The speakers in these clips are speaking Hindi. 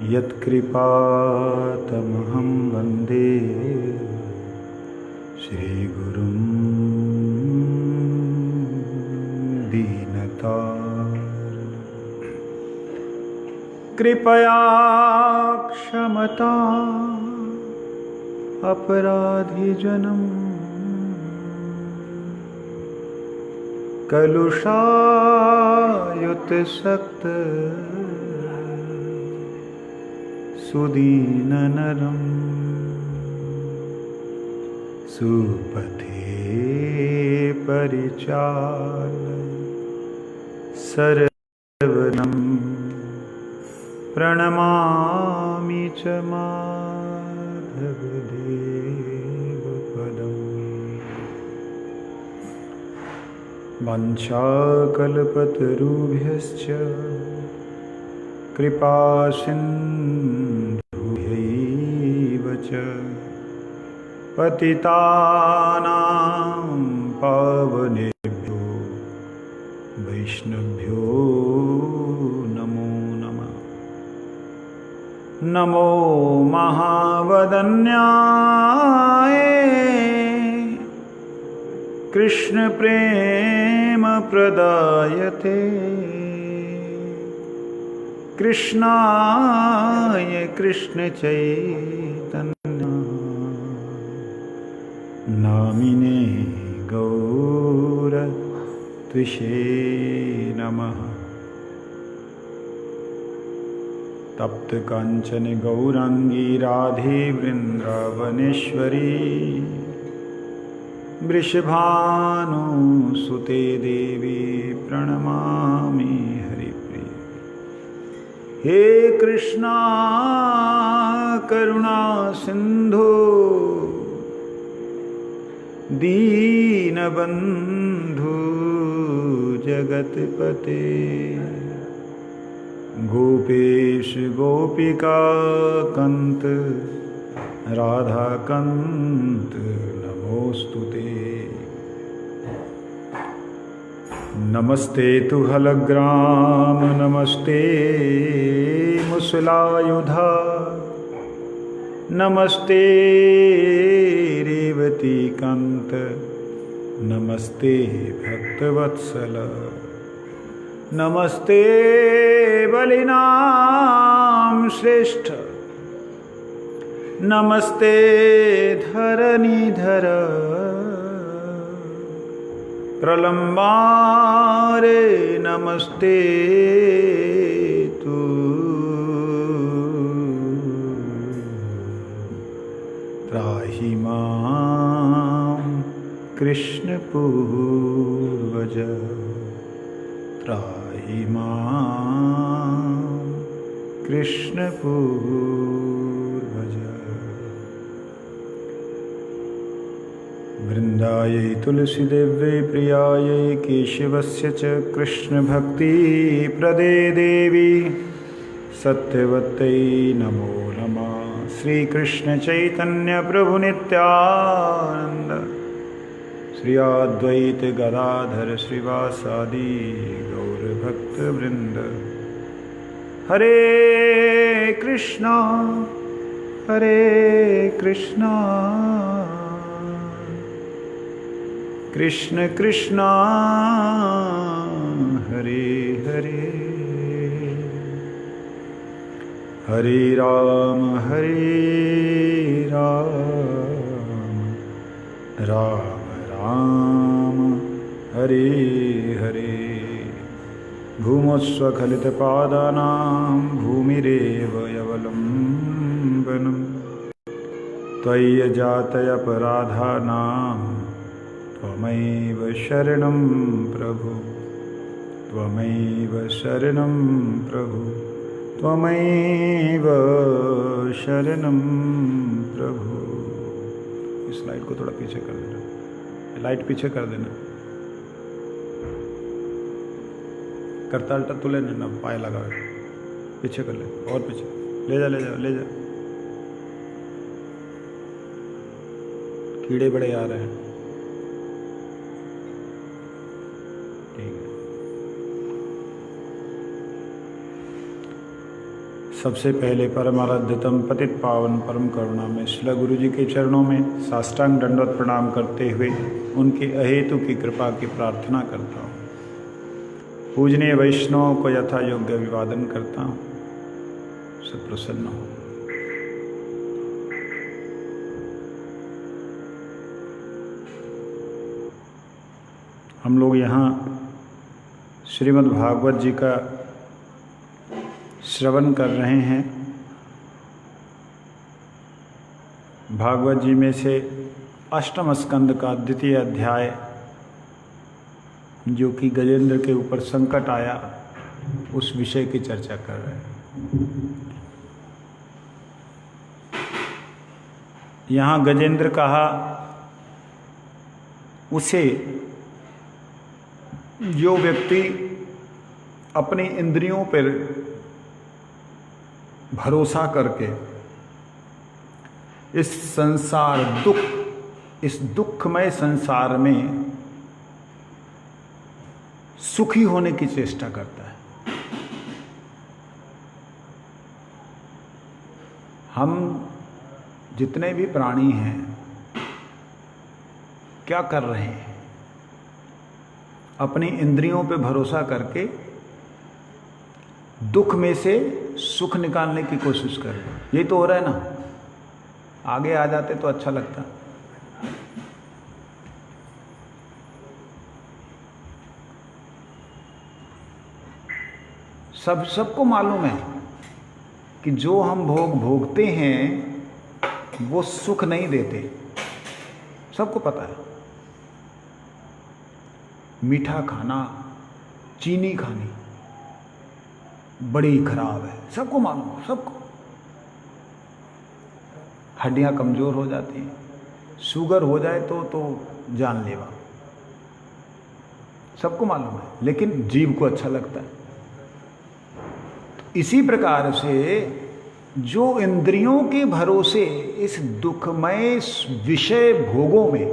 यत्कृपातमहं वन्दे श्रीगुरुं दीनतारिणम्। कृपया क्षमता अपराधिजनम् कलुषायुतसक्त सुदीननरं सुपथे परिचालय सर्वनं प्रणमामि च माधवदेवपदम्। वंशाकल्पतरुभ्यश्च कृपासिन्धुभ्यैव च पतितानां पावनेभ्यो वैष्णवेभ्यो नमो नमः। नमो महावदन्याय कृष्ण प्रेम प्रदायते कृष्णाय कृष्ण चैतन्य नामिने गौरत्विषे नमः। तप्त कांचन गौरांगी राधे वृंदावनेश्वरी वृषभानुसुते देवी प्रणमामि हरिप्रिये। हे कृष्णा करुणा सिंधु दीनबंधु जगतपते गोपेश गोपिका कंत राधा कंत नमोस्तुते। नमस्ते तु हलग्राम नमस्ते मुसलायुधा नमस्ते रेवती कांत नमस्ते भक्तवत्सल नमस्ते बलिनाम श्रेष्ठ नमस्ते धरणीधर प्रलंबारे नमस्ते तू त्राहि मां कृष्ण पूर्वज त्राहि मां कृष्ण पूर्वज। वृन्दायै तुलसीदेव्यै प्रियायै केशवस्य च कृष्णभक्तिप्रदे देवी सत्यवत्यै नमो नमः। श्रीकृष्ण चैतन्य प्रभु नित्यानंद श्री अद्वैत गदाधर श्रीवासादि गौरभक्तवृंद। हरे कृष्णा कृष्ण कृष्णा हरे हरे हरे राम राम राम हरे हरे। भूमस्वखलितपादानां भूमिरेव यवलम्बनम् त्वय्यजातयपराधानां त्वमैव शरणं प्रभु त्वमैव शरणं प्रभु त्वमैव शरणं प्रभु। इस लाइट को थोड़ा पीछे कर देना, लाइट पीछे कर देना। करताल तो लेना ना, पाए लगा पीछे कर ले और पीछे ले जा ले जा ले जा। कीड़े बड़े आ रहे हैं। ठीक है। सबसे पहले परम आराध्यतम पतित पावन परम करुणा में शिला गुरु जी के चरणों में साष्टांग दंडवत प्रणाम करते हुए उनके अहेतु की कृपा की प्रार्थना करता हूँ। पूजनीय वैष्णव को यथा योग्य अभिवादन करता हूँ। सब प्रसन्न हो। हम लोग यहाँ श्रीमद् भागवत जी का श्रवण कर रहे हैं। भागवत जी में से अष्टम स्कंद का द्वितीय अध्याय, जो कि गजेंद्र के ऊपर संकट आया, उस विषय की चर्चा कर रहे हैं। यहाँ गजेंद्र कहा उसे जो व्यक्ति अपनी इंद्रियों पर भरोसा करके इस दुखमय संसार में सुखी होने की चेष्टा करता है। हम जितने भी प्राणी हैं क्या कर रहे हैं? अपनी इंद्रियों पे भरोसा करके दुख में से सुख निकालने की कोशिश कर रहे हैं। यही तो हो रहा है ना। आगे आ जाते तो अच्छा लगता। सबको मालूम है कि जो हम भोगते हैं वो सुख नहीं देते। सबको पता है। मीठा खाना, चीनी खानी बड़ी खराब है, सबको मालूम है। सबको हड्डियां कमजोर हो जाती हैं, शुगर हो जाए तो जानलेवा। सबको मालूम है, लेकिन जीव को अच्छा लगता है। तो इसी प्रकार से जो इंद्रियों के भरोसे इस दुखमय विषय भोगों में,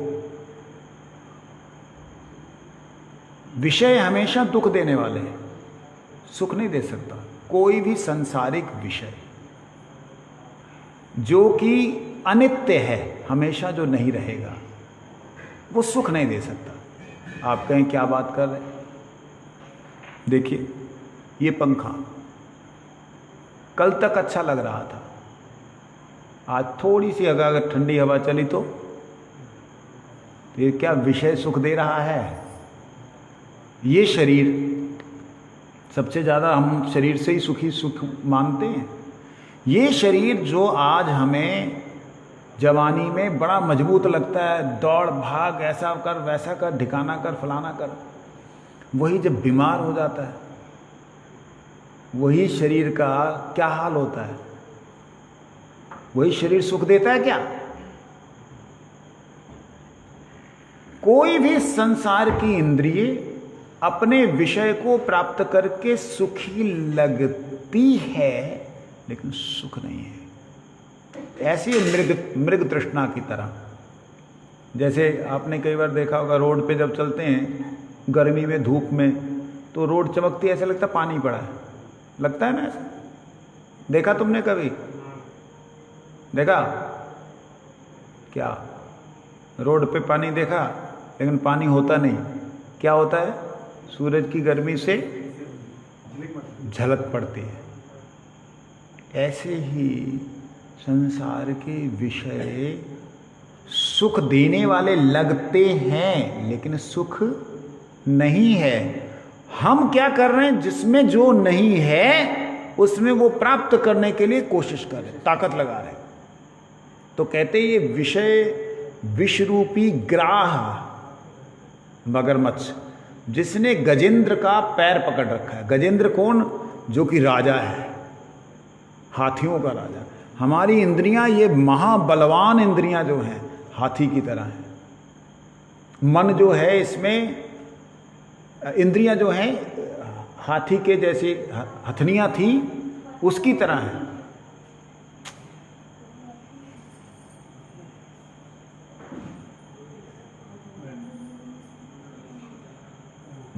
विषय हमेशा दुख देने वाले हैं, सुख नहीं दे सकता। कोई भी सांसारिक विषय जो कि अनित्य है, हमेशा जो नहीं रहेगा, वो सुख नहीं दे सकता। आप कहें क्या बात कर रहे हैं? देखिए, ये पंखा कल तक अच्छा लग रहा था, आज थोड़ी सी अगर ठंडी हवा चली तो ये क्या विषय सुख दे रहा है? ये शरीर, सबसे ज़्यादा हम शरीर से ही सुख मानते हैं। ये शरीर जो आज हमें जवानी में बड़ा मजबूत लगता है, दौड़ भाग, ऐसा कर वैसा कर, ढिकाना कर, फलाना कर, वही जब बीमार हो जाता है, वही शरीर का क्या हाल होता है? वही शरीर सुख देता है क्या? कोई भी संसार की इंद्रिय अपने विषय को प्राप्त करके सुखी लगती है, लेकिन सुख नहीं है। ऐसी मृग तृष्णा की तरह। जैसे आपने कई बार देखा होगा, रोड पे जब चलते हैं गर्मी में, धूप में, तो रोड चमकती है, ऐसा लगता है पानी पड़ा है। लगता है ना ऐसा? देखा तुमने कभी? देखा क्या? रोड पे पानी देखा, लेकिन पानी होता नहीं। क्या होता है? सूरज की गर्मी से झलक पड़ती है। ऐसे ही संसार के विषय सुख देने वाले लगते हैं, लेकिन सुख नहीं है। हम क्या कर रहे हैं? जिसमें जो नहीं है उसमें वो प्राप्त करने के लिए कोशिश कर रहे हैं, ताकत लगा रहे हैं। तो कहते ये विषय विषरूपी ग्राह मगरमच्छ, जिसने गजेंद्र का पैर पकड़ रखा है। गजेंद्र कौन? जो कि राजा है, हाथियों का राजा। हमारी इंद्रियां, ये महाबलवान इंद्रियां जो हैं, हाथी की तरह हैं। मन जो है, इसमें इंद्रियां जो हैं हाथी के जैसी हथनियां थी, उसकी तरह है।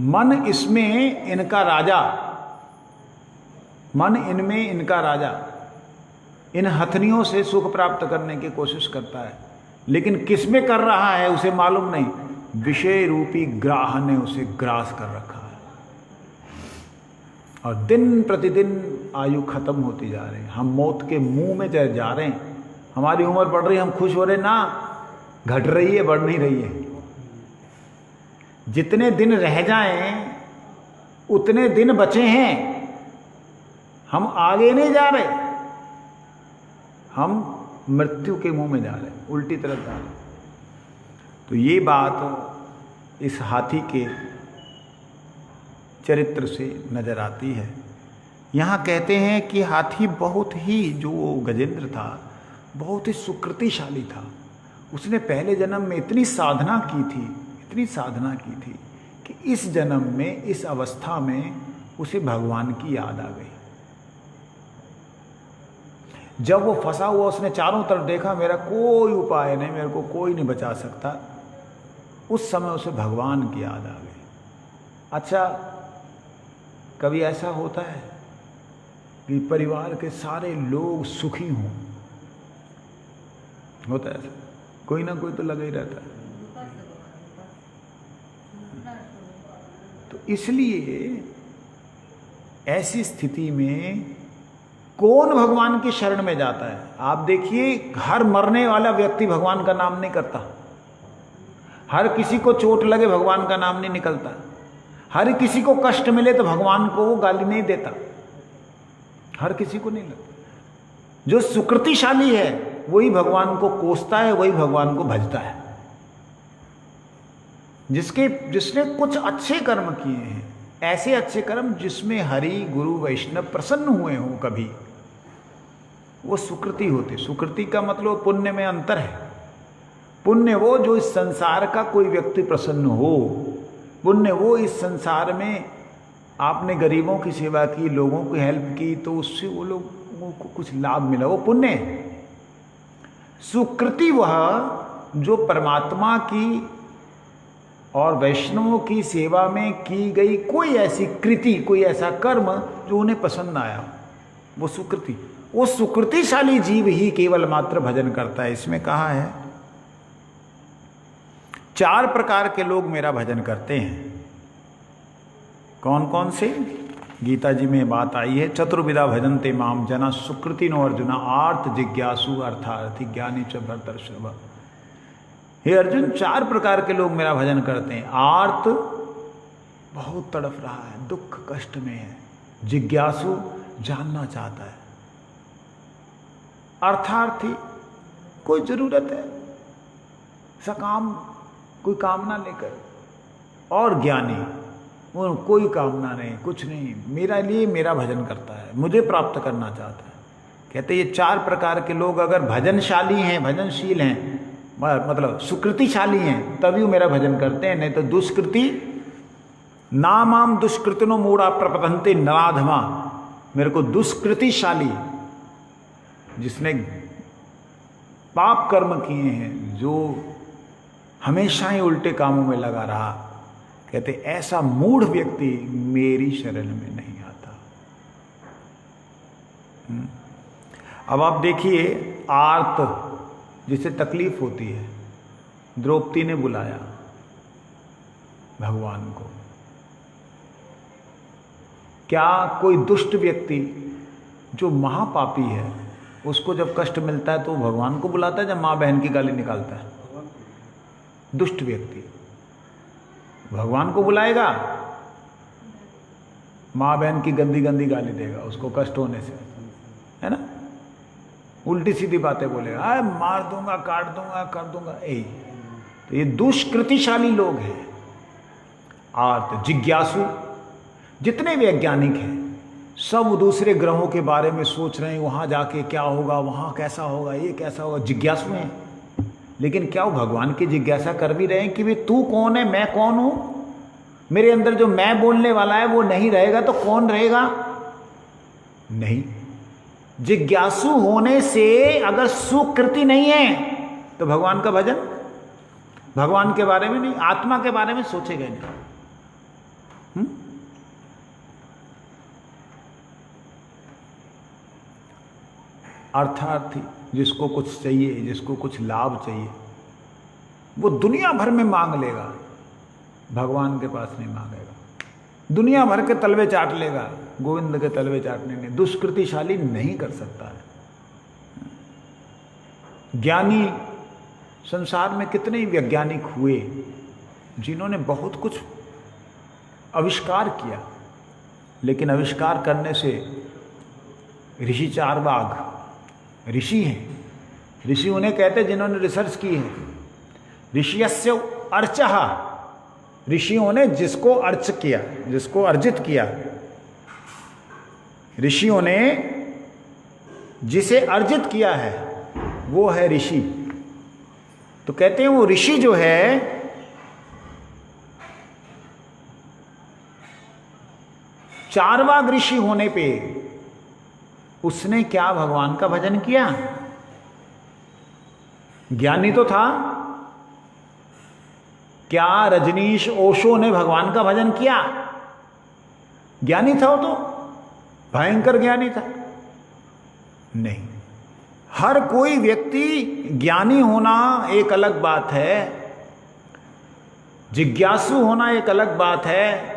मन इसमें इनका राजा, मन इनमें इनका राजा, इन हथनियों से सुख प्राप्त करने की कोशिश करता है, लेकिन किस में कर रहा है उसे मालूम नहीं। विषय रूपी ग्राह ने उसे ग्रास कर रखा है और दिन प्रतिदिन आयु खत्म होती जा रही है। हम मौत के मुंह में जा रहे हैं। हमारी उम्र बढ़ रही है, हम खुश हो रहे ना, घट रही है, बढ़ नहीं रही है। जितने दिन रह जाएं उतने दिन बचे हैं, हम आगे नहीं जा रहे, हम मृत्यु के मुंह में जा रहे हैं, उल्टी तरफ जा रहे हैं। तो ये बात इस हाथी के चरित्र से नजर आती है। यहाँ कहते हैं कि हाथी बहुत ही, जो गजेंद्र था, बहुत ही सुकृतिशाली था। उसने पहले जन्म में इतनी साधना की थी, इतनी साधना की थी कि इस जन्म में, इस अवस्था में उसे भगवान की याद आ गई। जब वो फंसा हुआ, उसने चारों तरफ देखा, मेरा कोई उपाय नहीं, मेरे को कोई नहीं बचा सकता। उस समय उसे भगवान की याद आ गई। अच्छा, कभी ऐसा होता है कि परिवार के सारे लोग सुखी हों? होता है ऐसा? कोई ना कोई तो लगा ही रहता है। तो इसलिए ऐसी स्थिति में कौन भगवान की शरण में जाता है? आप देखिए, हर मरने वाला व्यक्ति भगवान का नाम नहीं करता। हर किसी को चोट लगे भगवान का नाम नहीं निकलता। हर किसी को कष्ट मिले तो भगवान को वो गाली नहीं देता। हर किसी को नहीं लगता। जो सुकृतिशाली है वही भगवान को कोसता है, वही भगवान को भजता है। जिसने कुछ अच्छे कर्म किए हैं, ऐसे अच्छे कर्म जिसमें हरि गुरु वैष्णव प्रसन्न हुए हों कभी, वो सुकृति होते। सुकृति का मतलब पुण्य में अंतर है। पुण्य वो जो इस संसार का कोई व्यक्ति प्रसन्न हो, पुण्य वो इस संसार में आपने गरीबों की सेवा की, लोगों की हेल्प की, तो उससे वो लोगों को कुछ लाभ मिला, वो पुण्य है। सुकृति वह जो परमात्मा की और वैष्णवों की सेवा में की गई कोई ऐसी कृति, कोई ऐसा कर्म जो उन्हें पसंद आया, वो सुकृति। वो सुकृतिशाली जीव ही केवल मात्र भजन करता है। इसमें कहा है 4 प्रकार के लोग मेरा भजन करते हैं। कौन कौन से? गीता जी में बात आई है, चतुर्विधा भजन्ते माम जना सुकृतिनो अर्जुना आर्त जिज्ञासु अर्थार्थी ज्ञानी च भरतर्षभ। हे अर्जुन, 4 प्रकार के लोग मेरा भजन करते हैं। आर्त, बहुत तड़फ रहा है, दुख कष्ट में है। जिज्ञासु, जानना चाहता है। अर्थार्थी, कोई जरूरत है, सकाम, कोई कामना लेकर। और ज्ञानी, वो कोई कामना नहीं, कुछ नहीं, मेरा लिए मेरा भजन करता है, मुझे प्राप्त करना चाहता है। कहते ये 4 प्रकार के लोग अगर भजनशाली हैं, भजनशील हैं, मतलब सुकृतिशाली हैं, तभी वो मेरा भजन करते हैं। नहीं तो दुष्कृति, नामाम दुष्कृतिनो मूढ़ा प्रपतन्ते नराधमा। मेरे को दुष्कृतिशाली, जिसने पाप कर्म किए हैं, जो हमेशा ही उल्टे कामों में लगा रहा, कहते ऐसा मूढ़ व्यक्ति मेरी शरण में नहीं आता। अब आप देखिए, आर्त, जिसे तकलीफ होती है, द्रौपदी ने बुलाया भगवान को। क्या कोई दुष्ट व्यक्ति जो महापापी है, उसको जब कष्ट मिलता है तो भगवान को बुलाता है? जब माँ बहन की गाली निकालता है दुष्ट व्यक्ति, भगवान को बुलाएगा? माँ बहन की गंदी गंदी गाली देगा उसको कष्ट होने से, है ना? उल्टी सीधी बातें बोलेगा, आए मार दूंगा, काट दूंगा, कर दूंगा। तो ये दुष्कृतिशाली लोग हैं। आर्त, जिज्ञासु, जितने वैज्ञानिक हैं सब दूसरे ग्रहों के बारे में सोच रहे हैं, वहां जाके क्या होगा, वहां कैसा होगा, ये कैसा होगा, जिज्ञासु हैं। लेकिन क्या वो भगवान की जिज्ञासा कर भी रहे हैं कि वे तू कौन है, मैं कौन हूं? मेरे अंदर जो मैं बोलने वाला है वो नहीं रहेगा तो कौन रहेगा? नहीं। जिज्ञासु होने से अगर सुकृति नहीं है तो भगवान का भजन, भगवान के बारे में नहीं, आत्मा के बारे में सोचेगा नहीं। अर्थार्थी, जिसको कुछ चाहिए, जिसको कुछ लाभ चाहिए, वो दुनिया भर में मांग लेगा, भगवान के पास नहीं मांगेगा। दुनिया भर के तलवे चाट लेगा, गोविंद के तलवे चाटने में दुष्कृतिशाली नहीं कर सकता है। ज्ञानी, संसार में कितने ही वैज्ञानिक हुए जिन्होंने बहुत कुछ आविष्कार किया, लेकिन आविष्कार करने से ऋषि चारवाक ऋषि हैं। ऋषि उन्हें कहते हैं जिन्होंने रिसर्च की है। ऋषियस्य अर्चः, ऋषियों ने जिसको अर्च किया, जिसको अर्जित किया, ऋषियों ने जिसे अर्जित किया है वो है ऋषि। तो कहते हैं वो ऋषि जो है चारवाक ऋषि होने पे उसने क्या भगवान का भजन किया? ज्ञानी तो था। क्या रजनीश ओशो ने भगवान का भजन किया? ज्ञानी था वो, तो भयंकर ज्ञानी था। नहीं, हर कोई व्यक्ति ज्ञानी होना एक अलग बात है, जिज्ञासु होना एक अलग बात है,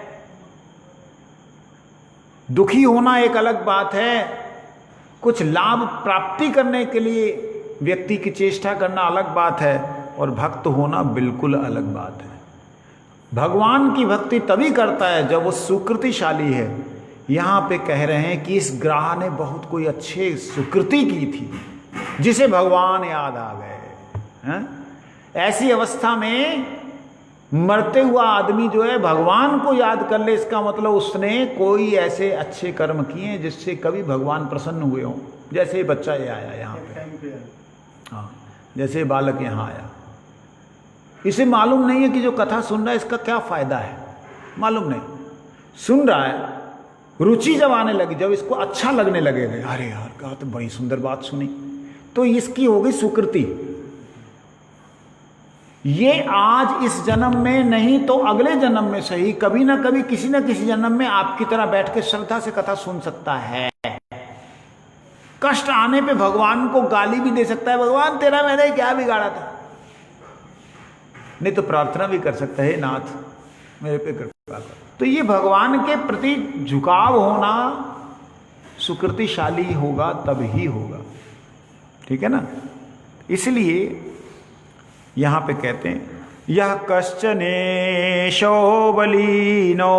दुखी होना एक अलग बात है, कुछ लाभ प्राप्ति करने के लिए व्यक्ति की चेष्टा करना अलग बात है, और भक्त होना बिल्कुल अलग बात है। भगवान की भक्ति तभी करता है जब वो सुकृतिशाली है। यहां पे कह रहे हैं कि इस ग्राह ने बहुत कोई अच्छे सुकृति की थी जिसे भगवान याद आ गए। ऐसी अवस्था में मरते हुआ आदमी जो है भगवान को याद कर ले, इसका मतलब उसने कोई ऐसे अच्छे कर्म किए जिससे कभी भगवान प्रसन्न हुए हों। जैसे बच्चा ये आया यहाँ पे, हाँ, जैसे बालक यहाँ आया, इसे मालूम नहीं है कि जो कथा सुन रहा है इसका क्या फायदा है, मालूम नहीं। सुन रहा है, रुचि जब आने लगी, जब इसको अच्छा लगने लगेगा, अरे यार क्या तो बड़ी सुंदर बात सुनी, तो इसकी हो गई सुकृति। ये आज इस जन्म में नहीं तो अगले जन्म में सही, कभी ना कभी किसी ना किसी जन्म में आपकी तरह बैठ के श्रद्धा से कथा सुन सकता है। कष्ट आने पे भगवान को गाली भी दे सकता है, भगवान तेरा मैंने क्या बिगाड़ा था। नहीं तो प्रार्थना भी कर सकता है, नाथ मेरे पे कृपा कर। तो ये भगवान के प्रति झुकाव होना सुकृतिशाली होगा तब ही होगा, ठीक है ना। इसलिए यहां पे कहते हैं यह कश्चनेशो बलीनो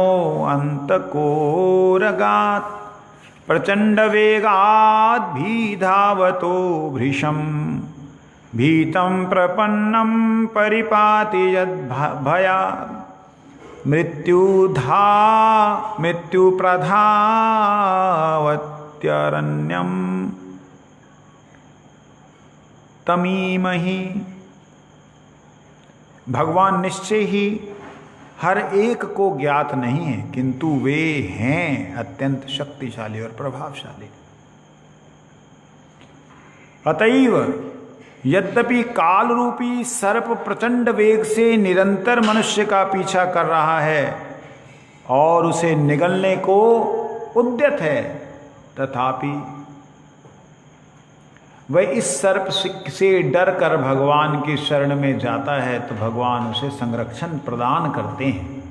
अंतको रगात प्रचंड वेगात भी धावतो भृशम भीतम प्रपन्नम परिपाति यद भया मृत्यु प्रधावत्यरण्यम तमीमहि। भगवान निश्चय ही हर एक को ज्ञात नहीं है, किंतु वे हैं अत्यंत शक्तिशाली और प्रभावशाली। अतएव यद्यपि काल रूपी सर्प प्रचंड वेग से निरंतर मनुष्य का पीछा कर रहा है और उसे निगलने को उद्यत है, तथापि वह इस सर्प से डर कर भगवान की शरण में जाता है तो भगवान उसे संरक्षण प्रदान करते हैं,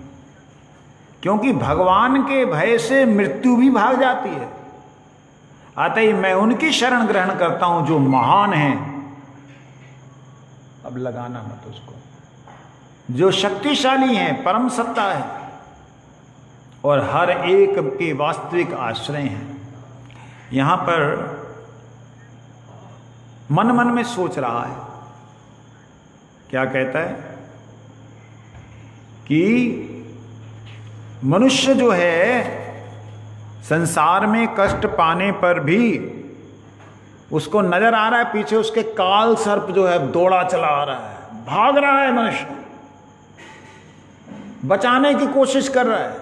क्योंकि भगवान के भय से मृत्यु भी भाग जाती है। अतः मैं उनकी शरण ग्रहण करता हूं जो महान हैं। अब लगाना मत उसको, जो शक्तिशाली हैं, परम सत्ता है और हर एक के वास्तविक आश्रय हैं। यहां पर मन मन में सोच रहा है, क्या कहता है कि मनुष्य जो है संसार में कष्ट पाने पर भी उसको नजर आ रहा है पीछे उसके काल सर्प जो है दौड़ा चला आ रहा है, भाग रहा है, मनुष्य बचाने की कोशिश कर रहा है,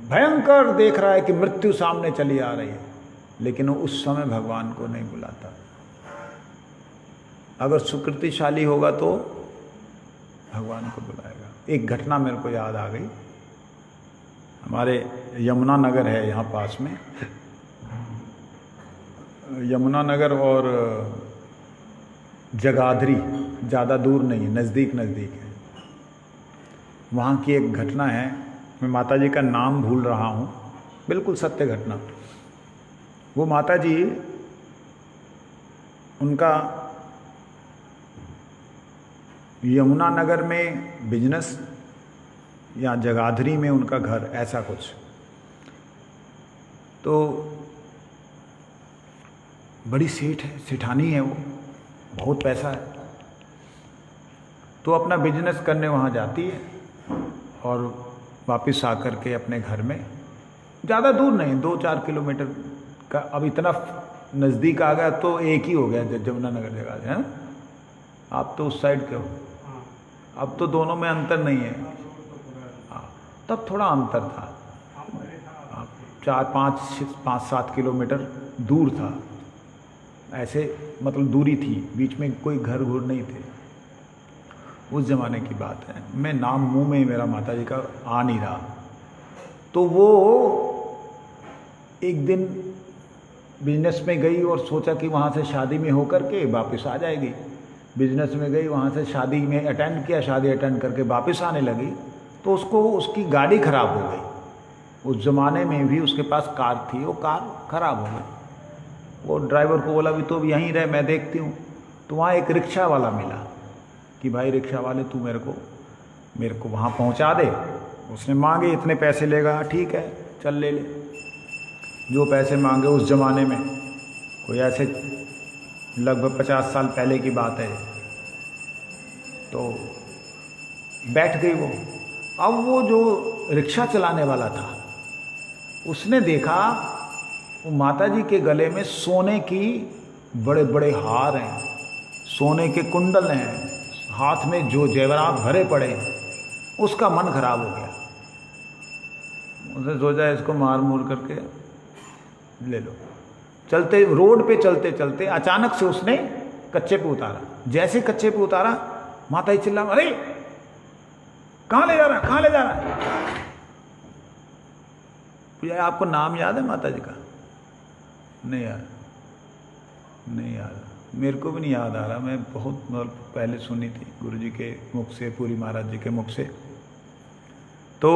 भयंकर देख रहा है कि मृत्यु सामने चली आ रही है, लेकिन वो उस समय भगवान को नहीं बुलाता। अगर सुकृतिशाली होगा तो भगवान को बुलाएगा। एक घटना मेरे को याद आ गई, हमारे यमुना नगर है यहाँ पास में, यमुनानगर और जगाधरी ज़्यादा दूर नहीं है, नज़दीक नज़दीक है। वहाँ की एक घटना है, मैं माताजी का नाम भूल रहा हूँ, बिल्कुल सत्य घटना। वो माताजी, उनका यमुनानगर में बिजनेस या जगाधरी में उनका घर, ऐसा कुछ। तो बड़ी सेठ है, सेठानी है वो, बहुत पैसा है। तो अपना बिजनेस करने वहाँ जाती है और वापस आकर के अपने घर में, ज़्यादा दूर नहीं, 2-4 किलोमीटर का, अब इतना नज़दीक आ गया तो एक ही हो गया यमुनानगर जगह है ना। आप तो उस साइड के हो, अब तो दोनों में अंतर नहीं है। हाँ, तब थोड़ा अंतर था, 4-5-7 किलोमीटर दूर था, ऐसे मतलब दूरी थी, बीच में कोई घर नहीं थे। उस ज़माने की बात है, मैं नाम मुंह में मेरा माताजी का आ नहीं रहा। तो वो एक दिन बिजनेस में गई और सोचा कि वहाँ से शादी में होकर के वापस आ जाएगी। बिजनेस में गई, वहाँ से शादी में अटेंड किया, शादी अटेंड करके वापस आने लगी तो उसको उसकी गाड़ी खराब हो गई। उस ज़माने में भी उसके पास कार थी, वो कार खराब हो गई। वो ड्राइवर को बोला, भी तो यहीं रहे, मैं देखती हूँ। तो वहाँ एक रिक्शा वाला मिला कि भाई रिक्शा वाले, तू मेरे को वहाँ पहुँचा दे। उसने मांगे, इतने पैसे लेगा, ठीक है चल ले ले। जो पैसे मांगे, उस ज़माने में कोई ऐसे लगभग 50 साल पहले की बात है। तो बैठ गई वो। अब वो जो रिक्शा चलाने वाला था, उसने देखा वो माताजी के गले में सोने की बड़े बड़े हार हैं, सोने के कुंडल हैं, हाथ में जो जेवरात भरे पड़े हैं। उसका मन खराब हो गया। उसने सोचा इसको मार मूर करके ले लो। चलते रोड पे चलते चलते अचानक से उसने कच्चे पे उतारा। जैसे कच्चे पे उतारा, माताजी चिल्ला, अरे कहाँ ले जा रहा है, कहाँ ले जा रहा है? आपको नाम याद है माताजी का? नहीं यार, नहीं याद, मेरे को भी नहीं याद आ रहा। मैं बहुत पहले सुनी थी गुरुजी के मुख से, पूरी महाराज जी के मुख से। तो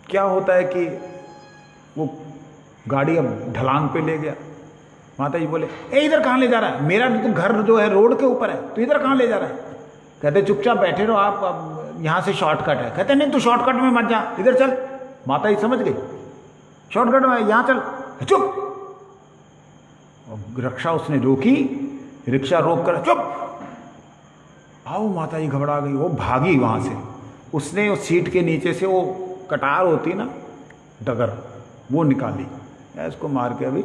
क्या होता है कि वो गाड़ी अब ढलान पे ले गया। माताजी बोले, ए इधर कहाँ ले जा रहा है? मेरा तो घर जो है रोड के ऊपर है, तो इधर कहाँ ले जा रहा है? कहते चुपचाप बैठे रहो आप, अब यहाँ से शॉर्टकट है। कहते नहीं, तू शॉर्टकट में मत जा, इधर चल। माताजी समझ गई, शॉर्टकट में यहाँ चल, चुप। रिक्शा उसने रोकी, रिक्शा रोक कर चुप। आओ, माताजी घबरा गई, वो भागी वहां से। उसने उस सीट के नीचे से वो कटार होती ना, डगर, वो निकाली, इसको मार के अभी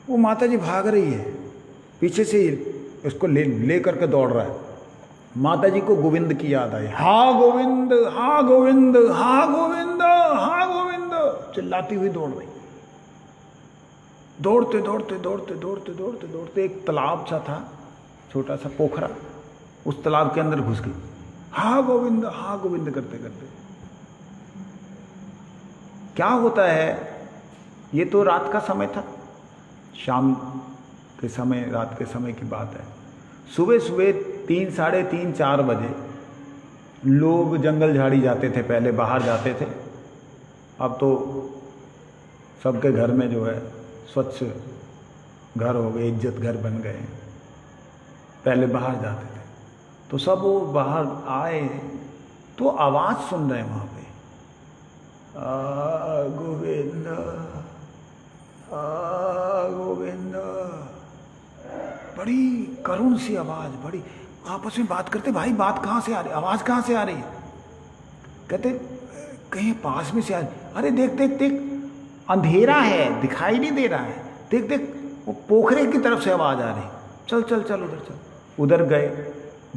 वो माताजी भाग रही है, पीछे से इसको ले करके दौड़ रहा है। माताजी को गोविंद की याद आई, हा गोविंद, हा गोविंद, हा गोविंद, हा गोविंद चिल्लाती हुई दौड़ रही। दौड़ते दौड़ते दौड़ते दौड़ते दौड़ते दौड़ते एक तालाब सा था, छोटा सा पोखरा, उस तालाब के अंदर घुस गई। हा गोविंद करते करते। क्या होता है, ये तो रात का समय था, शाम के समय, रात के समय की बात है। सुबह सुबह 3, साढ़े 3, 4 बजे लोग जंगल झाड़ी जाते थे, पहले बाहर जाते थे। अब तो सबके घर में जो है स्वच्छ घर हो गए, इज्जत घर बन गए। पहले बाहर जाते थे, तो सब वो बाहर आए तो आवाज़ सुन रहे हैं वहाँ पे, गोविंद, गोविंद। बड़ी करुण सी आवाज़, बड़ी, आपस में बात करते, भाई बात कहाँ से आ रही, आवाज़ कहाँ से आ रही है? कहते कहीं पास में से आ रही। अरे देख देख देख, अंधेरा है, दिखाई नहीं दे रहा है, देख देख, वो पोखरे की तरफ से आवाज़ आ रही। चल चल चल उधर चल। उधर गए,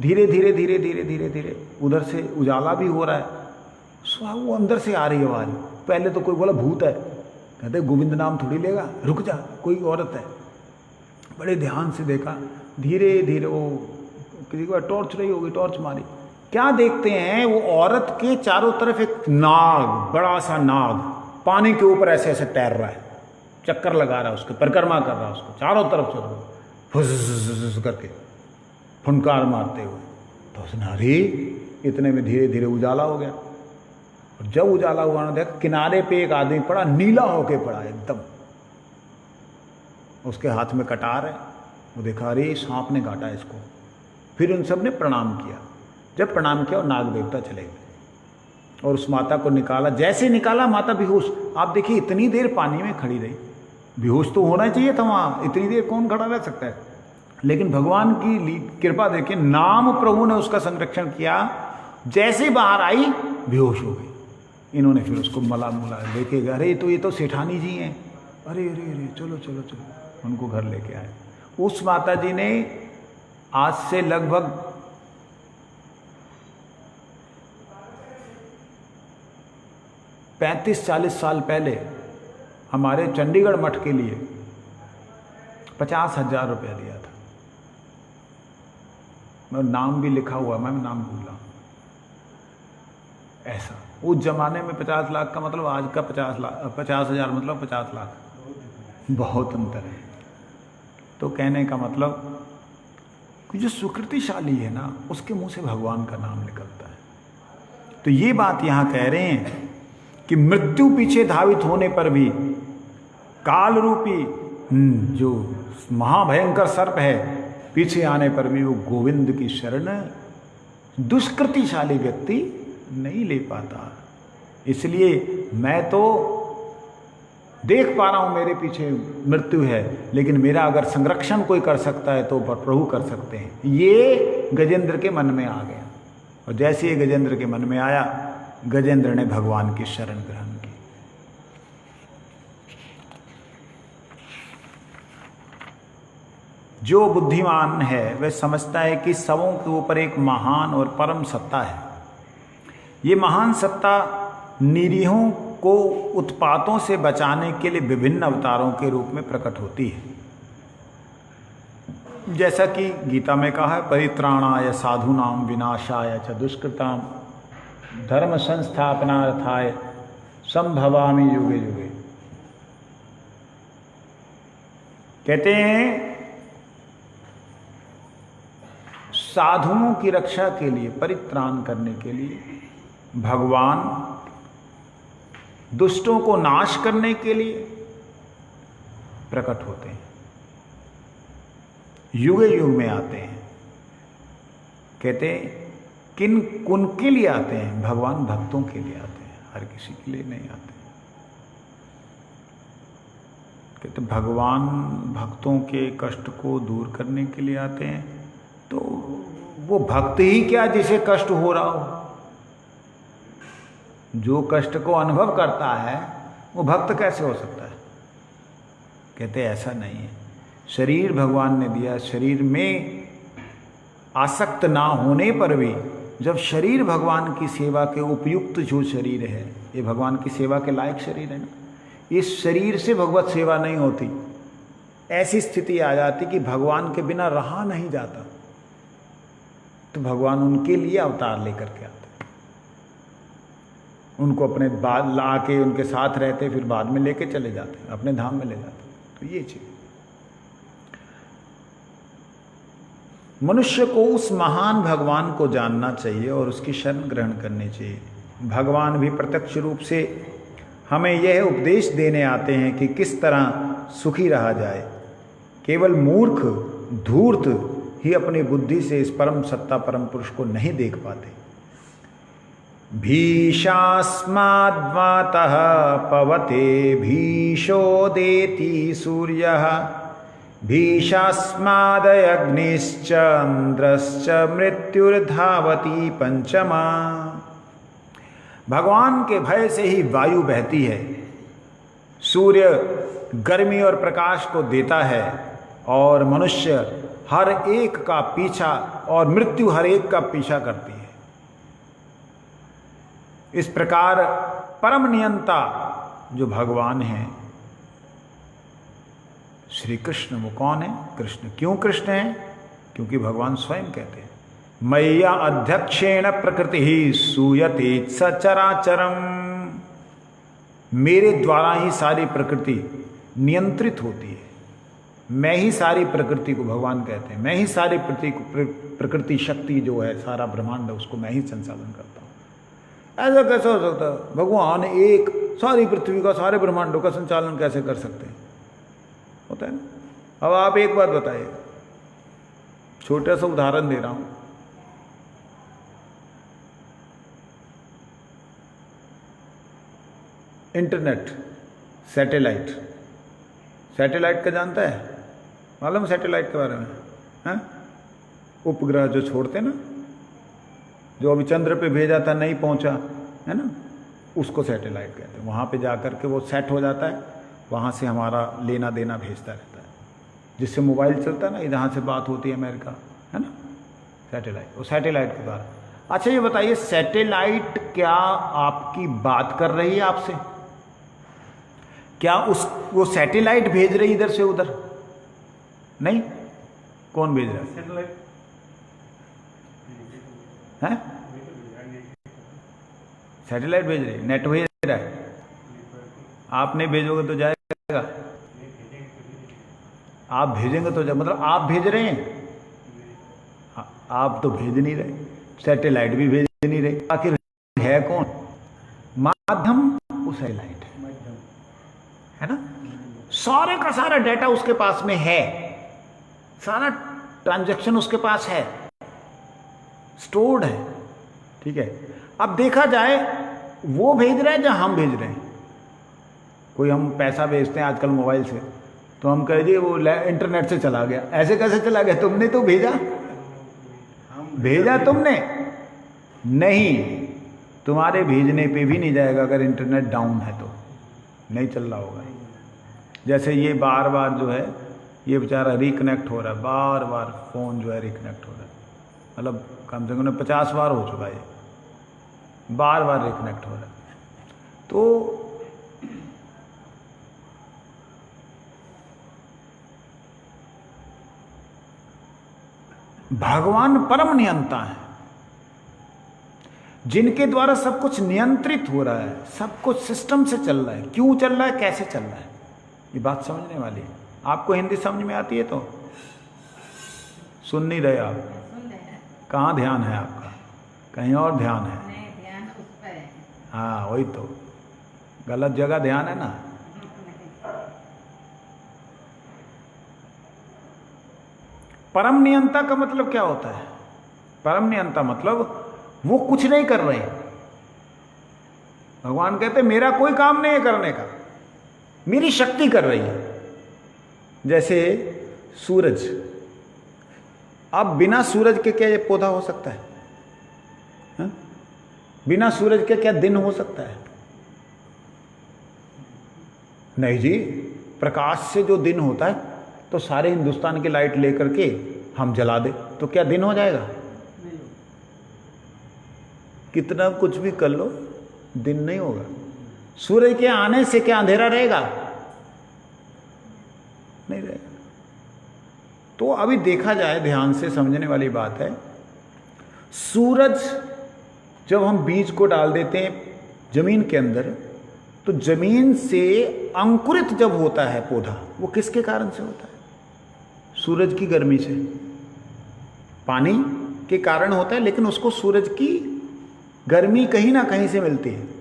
धीरे धीरे धीरे धीरे धीरे धीरे उधर से उजाला भी हो रहा है, वो अंदर से आ रही है आवाज़। पहले तो कोई बोला भूत है, कहते गोविंद नाम थोड़ी लेगा, रुक जा, कोई औरत है। बड़े ध्यान से देखा, धीरे धीरे वो किसी को टॉर्च रही होगी, टॉर्च मारी, क्या देखते हैं, वो औरत के चारों तरफ एक नाग, बड़ा सा नाग पानी के ऊपर ऐसे ऐसे तैर रहा है, चक्कर लगा रहा है, उसके परिक्रमा कर रहा है, उसको चारों तरफ से फुस करके फुनकार मारते हुए। तो उसने अरे इतने में धीरे धीरे उजाला हो गया। और जब उजाला हुआ ना, देख किनारे पे एक आदमी पड़ा, नीला होके पड़ा एकदम, उसके हाथ में कटार है। वो देखा अरे सांप ने काटा इसको। फिर उन सब ने प्रणाम किया। जब प्रणाम किया और नाग देवता चले गए और उस माता को निकाला। जैसे निकाला माता बेहोश। आप देखिए इतनी देर पानी में खड़ी रही, बेहोश तो होना चाहिए था वहाँ, इतनी देर कौन खड़ा रह सकता है। लेकिन भगवान की कृपा देखिए, नाम प्रभु ने उसका संरक्षण किया। जैसे बाहर आई बेहोश हो गई। इन्होंने फिर उसको मला मुला लेके गए, अरे तो ये तो सेठानी जी हैं, अरे अरे अरे चलो चलो चलो, उनको घर लेके आए। उस माता जी ने आज से लगभग 35-40 साल पहले हमारे चंडीगढ़ मठ के लिए 50,000 रुपया दिया था। मैं नाम भी लिखा हुआ, मैं नाम भूला। ऐसा उस जमाने में 50 लाख का मतलब आज का 50,000 मतलब 50 लाख, बहुत अंतर है। तो कहने का मतलब कि जो सुकृतिशाली है ना, उसके मुंह से भगवान का नाम निकलता है। तो ये बात यहां कह रहे हैं कि मृत्यु पीछे धावित होने पर भी काल रूपी जो महाभयंकर सर्प है, पीछे आने पर भी वो गोविंद की शरण दुष्कृतिशाली व्यक्ति नहीं ले पाता। इसलिए मैं तो देख पा रहा हूं मेरे पीछे मृत्यु है, लेकिन मेरा अगर संरक्षण कोई कर सकता है तो प्रभु कर सकते हैं। ये गजेंद्र के मन में आ गया। और जैसे ये गजेंद्र के मन में आया, गजेंद्र ने भगवान की शरण ग्रहण की। जो बुद्धिमान है वह समझता है कि सबों के ऊपर एक महान और परम सत्ता है। ये महान सत्ता निरीहों को उत्पातों से बचाने के लिए विभिन्न अवतारों के रूप में प्रकट होती है। जैसा कि गीता में कहा है, परित्राणाय साधूनाम विनाशाय च दुष्कृताम धर्म संस्थापनार्थाय संभवामि युगे युगे। कहते हैं साधुओं की रक्षा के लिए, परित्राण करने के लिए भगवान दुष्टों को नाश करने के लिए प्रकट होते हैं, युगे युग में आते हैं। कहते हैं किन कुन के लिए आते हैं? भगवान भक्तों के लिए आते हैं, हर किसी के लिए नहीं आते। कहते भगवान भक्तों के कष्ट को दूर करने के लिए आते हैं। तो वो भक्त ही क्या जिसे कष्ट हो रहा हो, जो कष्ट को अनुभव करता है वो भक्त कैसे हो सकता है? कहते ऐसा नहीं है। शरीर भगवान ने दिया, शरीर में आसक्त ना होने पर भी जब शरीर भगवान की सेवा के उपयुक्त जो शरीर है, ये भगवान की सेवा के लायक शरीर है ना, इस शरीर से भगवत सेवा नहीं होती। ऐसी स्थिति आ जाती कि भगवान के बिना रहा नहीं जाता, तो भगवान उनके लिए अवतार लेकर के आते, उनको अपने बाद ला के उनके साथ रहते, फिर बाद में लेके चले जाते, अपने धाम में ले जाते। तो ये चीज मनुष्य को उस महान भगवान को जानना चाहिए और उसकी शरण ग्रहण करनी चाहिए। भगवान भी प्रत्यक्ष रूप से हमें यह उपदेश देने आते हैं कि किस तरह सुखी रहा जाए। केवल मूर्ख धूर्त ही अपनी बुद्धि से इस परम सत्ता परम पुरुष को नहीं देख पाते। भीषास्माद्वातः पवते भीषोदेति सूर्यः भीषास्मादग्निश्च इंद्रश्च मृत्युर्धावति पंचमा। भगवान के भय से ही वायु बहती है, सूर्य गर्मी और प्रकाश को देता है, और मनुष्य हर एक का पीछा, और मृत्यु हर एक का पीछा करती है। इस प्रकार परम नियंता जो भगवान है श्री कृष्ण, वो कौन है? कृष्ण। क्यों कृष्ण है? क्योंकि भगवान स्वयं कहते हैं मय्या अध्यक्षेण प्रकृति ही सूयते सचराचरम। मेरे द्वारा ही सारी प्रकृति नियंत्रित होती है, मैं ही सारी प्रकृति को, भगवान कहते हैं, मैं ही सारी प्रकृति शक्ति जो है, सारा ब्रह्मांड है, उसको मैं ही संचालन करता हूँ। ऐसा कैसे हो सकता है? भगवान एक सारी पृथ्वी का, सारे ब्रह्मांडों का संचालन कैसे कर सकते हैं? होता है ना। अब आप एक बात बताइए, छोटा सा उदाहरण दे रहा हूं। इंटरनेट, सैटेलाइट, सैटेलाइट का जानता है? मालूम सैटेलाइट के बारे में? हैं? उपग्रह जो छोड़ते ना, जो अभी चंद्र पे भेजा था, नहीं पहुंचा, है ना, उसको सैटेलाइट कहते हैं। वहां पे जाकर के वो सेट हो जाता है, वहां से हमारा लेना देना भेजता रहता है, जिससे मोबाइल चलता है ना, जहाँ से बात होती है अमेरिका, है ना, सैटेलाइट, वो सैटेलाइट के द्वारा। अच्छा ये बताइए, सैटेलाइट क्या आपकी बात कर रही है आपसे? क्या वो सैटेलाइट भेज रही इधर से उधर? नहीं। कौन भेज रहा है? हैं? सैटेलाइट भेज रही है, नेट भेज रहा है। आप नहीं भेजोगे तो जाएगा? आप भेजेंगे तो मतलब आप भेज रहे हैं? आप तो भेज नहीं रहे, सैटेलाइट भी भेज नहीं रहे। आखिर है कौन? माध्यम वो सैटेलाइट है ना। सारे का सारा डाटा उसके पास में है, सारा ट्रांजैक्शन उसके पास है, स्टोर्ड है, ठीक है। अब देखा जाए, वो भेज रहा है या हम भेज रहे हैं? कोई हम पैसा भेजते हैं आजकल मोबाइल से, तो हम कह दिए वो इंटरनेट से चला गया। ऐसे कैसे चला गया? तुमने तो भेजा, भेजा तुमने नहीं, तुम्हारे भेजने पे भी नहीं जाएगा अगर इंटरनेट डाउन है तो, नहीं चल रहा होगा। जैसे ये बार बार जो है, ये बेचारा रिकनेक्ट हो रहा है, बार बार फोन जो है रिकनेक्ट हो रहा है, मतलब कम से कम 50 बार हो चुका है, ये बार बार रिकनेक्ट हो रहा है। तो भगवान परम नियंता है, जिनके द्वारा सब कुछ नियंत्रित हो रहा है, सब कुछ सिस्टम से चल रहा है। क्यों चल रहा है, कैसे चल रहा है, ये बात समझने वाली है। आपको हिंदी समझ में आती है तो सुन नहीं रहे आप? कहाँ ध्यान है आपका? कहीं और ध्यान है? ध्यान उस पर है। हाँ वही तो, गलत जगह ध्यान है ना। परम नियंता का मतलब क्या होता है? परम नियंता मतलब वो कुछ नहीं कर रहे हैं। भगवान कहते मेरा कोई काम नहीं है करने का, मेरी शक्ति कर रही है। जैसे सूरज, अब बिना सूरज के क्या ये पौधा हो सकता है? हा? बिना सूरज के क्या दिन हो सकता है? नहीं जी, प्रकाश से जो दिन होता है, तो सारे हिंदुस्तान की लाइट लेकर के हम जला दे तो क्या दिन हो जाएगा? कितना कुछ भी कर लो, दिन नहीं होगा। सूरज के आने से क्या अंधेरा रहेगा? नहीं रहेगा। तो अभी देखा जाए, ध्यान से समझने वाली बात है, सूरज जब हम बीज को डाल देते हैं जमीन के अंदर, तो जमीन से अंकुरित जब होता है पौधा, वो किसके कारण से होता है? सूरज की गर्मी से, पानी के कारण होता है, लेकिन उसको सूरज की गर्मी कहीं ना कहीं से मिलती है।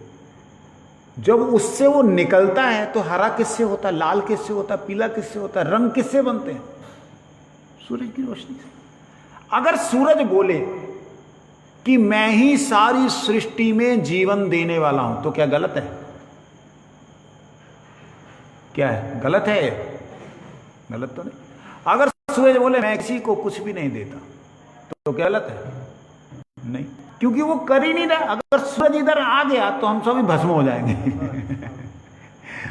जब उससे वो निकलता है तो हरा किससे होता है, लाल किससे होता है, पीला किससे होता है, रंग किससे बनते हैं? सूरज की रोशनी से। अगर सूरज बोले कि मैं ही सारी सृष्टि में जीवन देने वाला हूं, तो क्या गलत है? क्या है? गलत है? गलत तो नहीं। अगर सूरज बोले मैं किसी को कुछ भी नहीं देता, तो क्या गलत है? नहीं, क्योंकि वो कर ही नहीं रहा। अगर सूरज इधर आ गया तो हम सभी भस्म हो जाएंगे।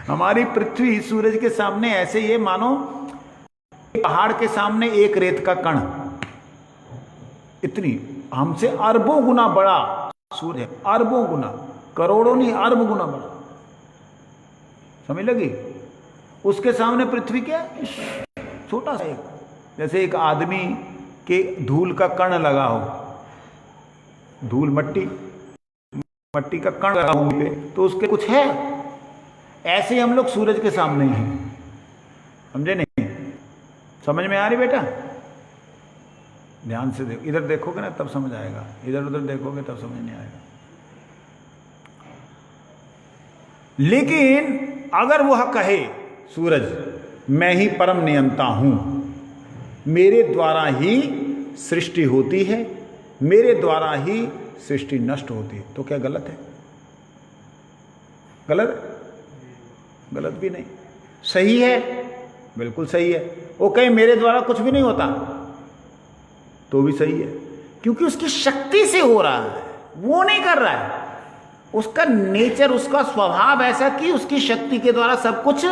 हमारी पृथ्वी सूरज के सामने ऐसे ही है मानो पहाड़ के सामने एक रेत का कण। इतनी हमसे अरबों गुना बड़ा सूरज है, अरबों गुना, करोड़ों नहीं अरब गुना बड़ा। समझ लगी? उसके सामने पृथ्वी क्या छोटा सा, एक जैसे एक आदमी के धूल का कण लगा हो, धूल मट्टी का कण लगा हो पे, तो उसके कुछ है? ऐसे हम लोग सूरज के सामने ही हैं। समझे नहीं? समझ में आ रही बेटा? ध्यान से देखो, इधर देखोगे ना तब समझ आएगा, इधर उधर देखोगे तब समझ नहीं आएगा। लेकिन अगर वह कहे सूरज मैं ही परम नियंता हूं, मेरे द्वारा ही सृष्टि होती है, मेरे द्वारा ही सृष्टि नष्ट होती है, तो क्या गलत है? गलत? गलत भी नहीं। सही है? बिल्कुल सही है। वो कहे मेरे द्वारा कुछ भी नहीं होता, तो भी सही है, क्योंकि उसकी शक्ति से हो रहा है, वो नहीं कर रहा है। उसका नेचर, उसका स्वभाव ऐसा कि उसकी शक्ति के द्वारा सब कुछ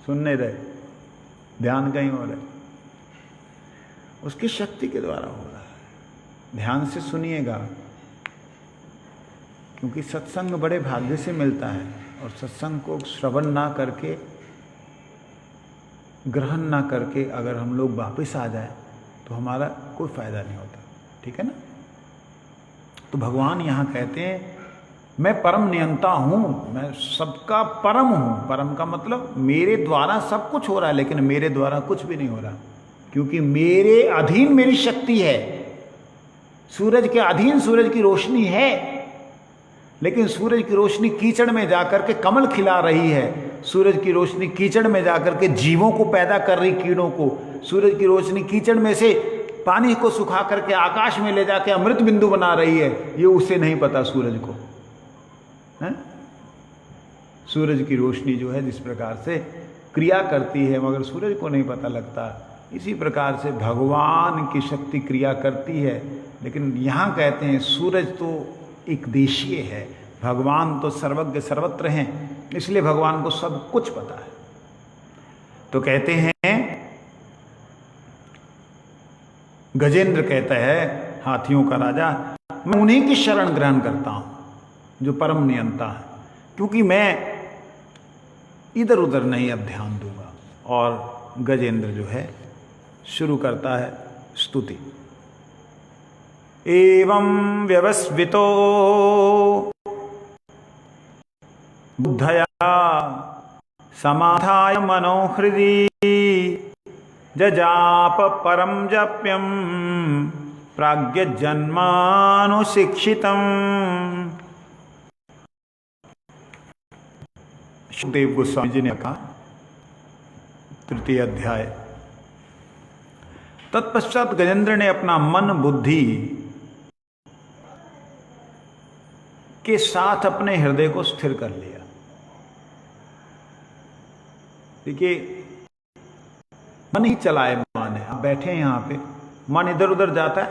सुन नहीं रहे, ध्यान कहीं हो रहा है। उसकी शक्ति के द्वारा हो रहा है। ध्यान से सुनिएगा, क्योंकि सत्संग बड़े भाग्य से मिलता है, और सत्संग को श्रवण ना करके, ग्रहण ना करके अगर हम लोग वापस आ जाए तो हमारा कोई फायदा नहीं होता। ठीक है ना? तो भगवान यहां कहते हैं मैं परम नियंता हूं, मैं सबका परम हूं। परम का मतलब मेरे द्वारा सब कुछ हो रहा है, लेकिन मेरे द्वारा कुछ भी नहीं हो रहा, क्योंकि मेरे अधीन मेरी शक्ति है। सूरज के अधीन सूरज की रोशनी है, लेकिन सूरज की रोशनी कीचड़ में जाकर के कमल खिला रही है, सूरज की रोशनी कीचड़ में जाकर के जीवों को पैदा कर रही, कीड़ों को। सूरज की रोशनी कीचड़ में से पानी को सुखा करके आकाश में ले जाके अमृत बिंदु बना रही है, ये उसे नहीं पता सूरज को है? सूरज की रोशनी जो है जिस प्रकार से क्रिया करती है, मगर सूरज को नहीं पता लगता। इसी प्रकार से भगवान की शक्ति क्रिया करती है, लेकिन यहां कहते हैं सूरज तो एक देशीय है, भगवान तो सर्वज्ञ सर्वत्र हैं, इसलिए भगवान को सब कुछ पता है। तो कहते हैं, गजेंद्र कहता है हाथियों का राजा, मैं उन्हीं की शरण ग्रहण करता हूं जो परम नियंता है, क्योंकि मैं इधर उधर नहीं अब ध्यान दूंगा। और गजेंद्र जो है शुरू करता है स्तुति। एवं व्यवस्वितो बुद्धया समाधाय मनोहृदि जजाप परम जप्यम प्राज्ञ जन्मानुशिक्षितम्। सुखदेव गोस्वामी जी ने कहा, 3 अध्याय। तत्पश्चात गजेंद्र ने अपना मन बुद्धि के साथ अपने हृदय को स्थिर कर लिया। देखिए, मन ही चलाए मन है। आप बैठे हैं यहां पे, मन इधर उधर जाता है,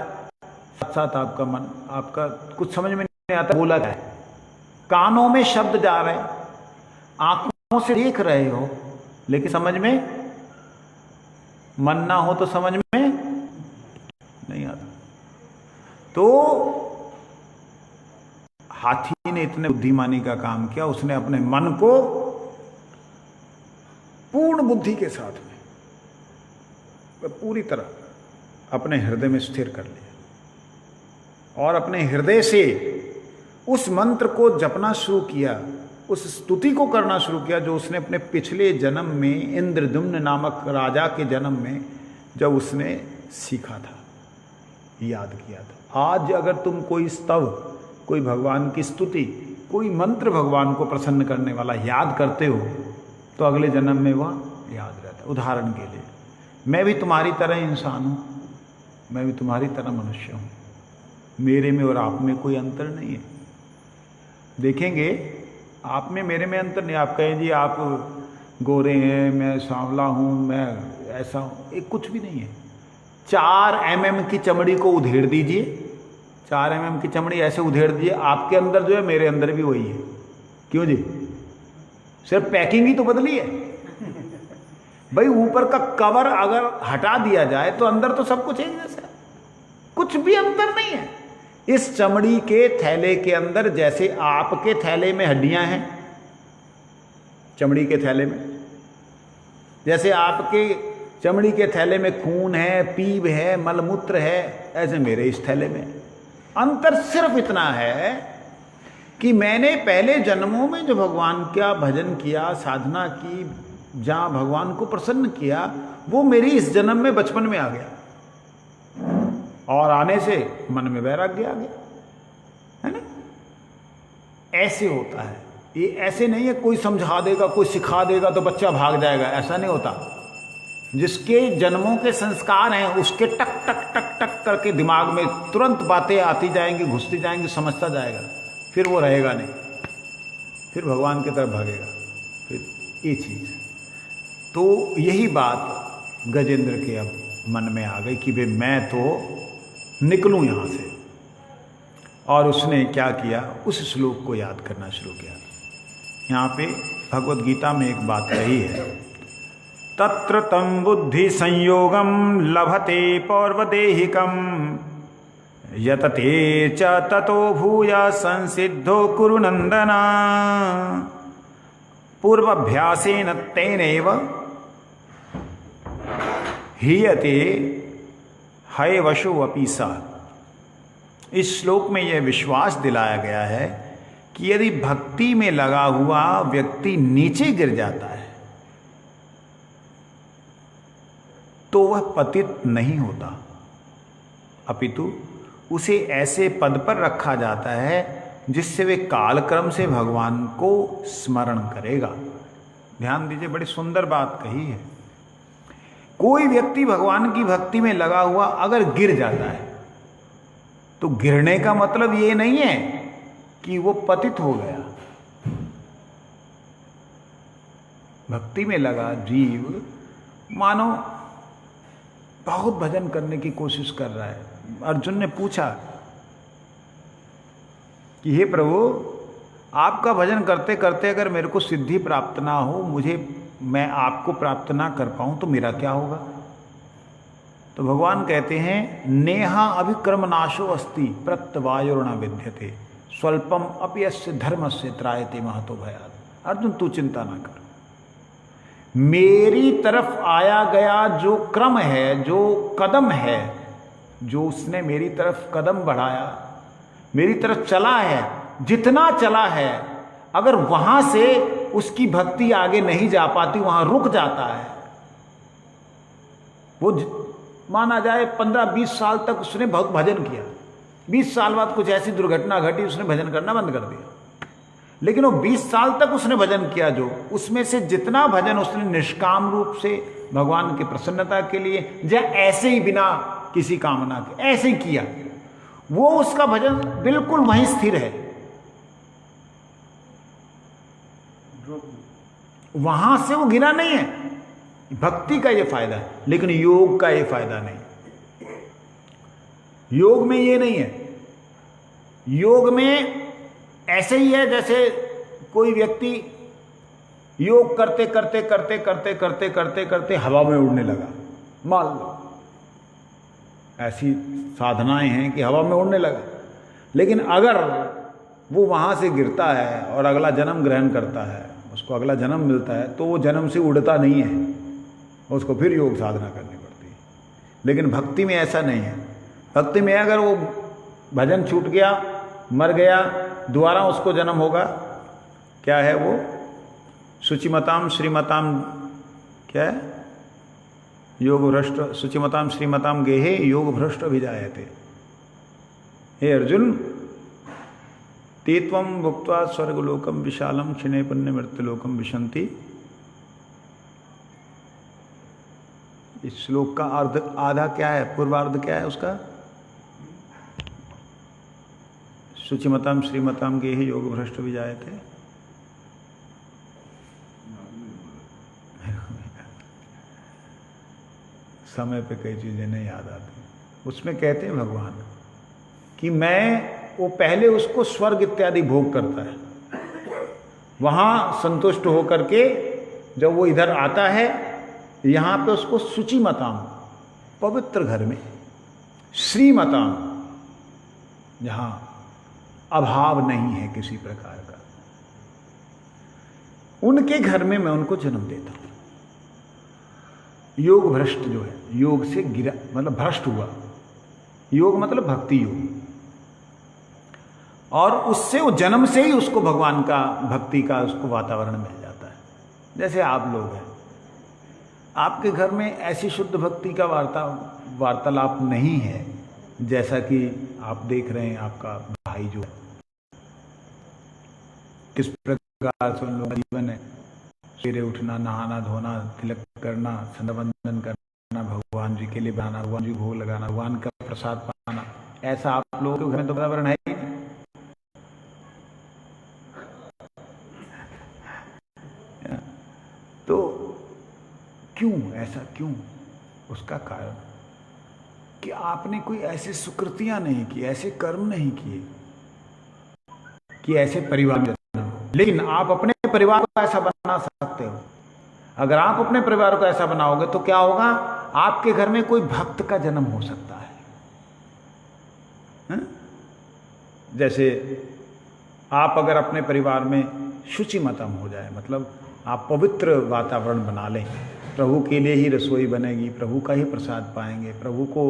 साथ साथ आपका मन, आपका कुछ समझ में नहीं आता बोला क्या है। कानों में शब्द जा रहे हैं, आंखों से देख रहे हो, लेकिन समझ में मन ना हो तो समझ में नहीं आता। तो हाथी ने इतने बुद्धिमानी का काम किया, उसने अपने मन को पूर्ण बुद्धि के साथ में पूरी तरह अपने हृदय में स्थिर कर लिया, और अपने हृदय से उस मंत्र को जपना शुरू किया, उस स्तुति को करना शुरू किया जो उसने अपने पिछले जन्म में इंद्रद्युम्न नामक राजा के जन्म में जब उसने सीखा था, याद किया था। आज अगर तुम कोई स्तव, कोई भगवान की स्तुति, कोई मंत्र भगवान को प्रसन्न करने वाला याद करते हो, तो अगले जन्म में वह याद रहता है। उदाहरण के लिए, मैं भी तुम्हारी तरह इंसान हूं, मैं भी तुम्हारी तरह मनुष्य हूं, मेरे में और आप में कोई अंतर नहीं है। देखेंगे आप में मेरे में अंतर नहीं। आप कहें जी आप गोरे हैं, मैं सांवला हूं, मैं ऐसा हूं, एक कुछ भी नहीं है। 4 mm की चमड़ी को उधेड़ दीजिए, 4 mm की चमड़ी ऐसे उधेड़ दीजिए, आपके अंदर जो है मेरे अंदर भी वही है। क्यों जी? सिर्फ पैकिंग ही तो बदली है भाई। ऊपर का कवर अगर हटा दिया जाए तो अंदर तो सब कुछ एक जैसा, कुछ भी अंतर नहीं है। इस चमड़ी के थैले के अंदर जैसे आपके थैले में हड्डियां हैं, चमड़ी के थैले में, जैसे आपके चमड़ी के थैले में खून है, पीप है, मलमूत्र है, ऐसे मेरे इस थैले में अंतर सिर्फ इतना है कि मैंने पहले जन्मों में जो भगवान का भजन किया, साधना की, जहां भगवान को प्रसन्न किया, वो मेरी इस जन्म में बचपन में आ गया और आने से मन में वैराग्य आ गया, है ना। ऐसे होता है ये, ऐसे नहीं है कोई समझा देगा, कोई सिखा देगा तो बच्चा भाग जाएगा, ऐसा नहीं होता। जिसके जन्मों के संस्कार हैं उसके टक टक टक टक करके दिमाग में तुरंत बातें आती जाएंगी, घुसती जाएंगी, समझता जाएगा, फिर वो रहेगा नहीं, फिर भगवान की तरफ भागेगा, फिर ये चीज। तो यही बात गजेंद्र के अब मन में आ गई कि भाई मैं तो निकलूं यहां से। और उसने क्या किया, उस श्लोक को याद करना शुरू किया। यहाँ पे भगवत गीता में एक बात कही है, तत्र तम बुद्धि संयोगम लभते पौर्वदेहिकम यतते च ततो भूया संसिद्धो कुरु नंदना पूर्वाभ्यासेन तेनैव हीयते हयवशो अपि सा। इस श्लोक में यह विश्वास दिलाया गया है कि यदि भक्ति में लगा हुआ व्यक्ति नीचे गिर जाता है तो वह पतित नहीं होता, अपितु उसे ऐसे पद पर रखा जाता है जिससे वे कालक्रम से भगवान को स्मरण करेगा। ध्यान दीजिए, बड़ी सुंदर बात कही है। कोई व्यक्ति भगवान की भक्ति में लगा हुआ अगर गिर जाता है तो गिरने का मतलब ये नहीं है कि वो पतित हो गया। भक्ति में लगा जीव मानो बहुत भजन करने की कोशिश कर रहा है। अर्जुन ने पूछा कि हे प्रभु, आपका भजन करते करते अगर मेरे को सिद्धि प्राप्त ना हो, मैं आपको प्राप्त ना कर पाऊं तो मेरा क्या होगा? तो भगवान कहते हैं, नेहा अभिक्रम नाशो अस्ति प्रत्यवायुर्न विद्यते स्वल्पम अपि यस्य धर्मस्य त्रायते महतो भयात्। अर्जुन तू चिंता ना कर, मेरी तरफ आया गया जो क्रम है, जो कदम है, जो उसने मेरी तरफ कदम बढ़ाया, मेरी तरफ चला है, जितना चला है, अगर वहां से उसकी भक्ति आगे नहीं जा पाती, वहां रुक जाता है, वो माना जाए 15-20 साल तक उसने बहुत भजन किया, 20 साल बाद कुछ ऐसी दुर्घटना घटी, उसने भजन करना बंद कर दिया। लेकिन वो 20 साल तक उसने भजन किया, जो उसमें से जितना भजन उसने निष्काम रूप से भगवान की प्रसन्नता के लिए या ऐसे ही बिना किसी कामना के ऐसे ही किया, वो उसका भजन बिल्कुल वहीं स्थिर है, वहां से वो गिरा नहीं है। भक्ति का ये फायदा है, लेकिन योग का ये फायदा नहीं। योग में ये नहीं है। योग में ऐसे ही है जैसे कोई व्यक्ति योग करते करते करते करते करते करते करते हवा में उड़ने लगा। मान लो ऐसी साधनाएं हैं कि हवा में उड़ने लगा, लेकिन अगर वो वहां से गिरता है और अगला जन्म ग्रहण करता है, उसको अगला जन्म मिलता है, तो वो जन्म से उड़ता नहीं है, उसको फिर योग साधना करनी पड़ती है। लेकिन भक्ति में ऐसा नहीं है। भक्ति में अगर वो भजन छूट गया, मर गया, दोबारा उसको जन्म होगा। क्या है वो? शुचिमताम श्रीमताम, क्या है? योग भ्रष्ट, शुचिमताम श्रीमताम गेहे योग भ्रष्ट अभिजायते। हे अर्जुन, तेत्वम भुक्त्वा स्वर्गलोकम विशालम क्षिणे पुण्य मृत्युलोकम विशंति। इस श्लोक का अर्ध आधा क्या है, पूर्वार्ध क्या है उसका? शुचिमताम श्रीमताम गेहि योग भ्रष्ट विजायते। समय पे कई चीजें नहीं याद आती। उसमें कहते हैं भगवान कि वो पहले उसको स्वर्ग इत्यादि भोग करता है, वहां संतुष्ट होकर के जब वो इधर आता है, यहां पे उसको शुचिमताम, पवित्र घर में, श्रीमताम, जहां अभाव नहीं है किसी प्रकार का, उनके घर में मैं उनको जन्म देता हूं। योग भ्रष्ट जो है, योग से गिरा मतलब भ्रष्ट हुआ। योग मतलब भक्ति योग, और उससे वो जन्म से ही उसको भगवान का भक्ति का उसको वातावरण मिल जाता है। जैसे आप लोग हैं, आपके घर में ऐसी शुद्ध भक्ति का वार्तालाप नहीं है जैसा कि आप देख रहे हैं आपका भाई जो है, किस प्रकार से उन लोगों का जीवन है। सवेरे उठना, नहाना धोना, तिलक करना, संध्यावंदन करना, भगवान जी के लिए बनाना, भगवान जी को भोग लगाना, भगवान का प्रसाद पाना, ऐसा आप लोगों के घर में तो वातावरण है ही नहीं। तो क्यों ऐसा, क्यों? उसका कारण कि आपने कोई ऐसी सुकृतियां नहीं की, ऐसे कर्म नहीं किए कि ऐसे परिवार में जन्म हो। लेकिन आप अपने परिवार को ऐसा बना सकते हो। अगर आप अपने परिवार को ऐसा बनाओगे तो क्या होगा, आपके घर में कोई भक्त का जन्म हो सकता है। जैसे आप अगर अपने परिवार में शुचिमतम हो जाए, मतलब आप पवित्र वातावरण बना लें, प्रभु के लिए ही रसोई बनेगी, प्रभु का ही प्रसाद पाएंगे, प्रभु को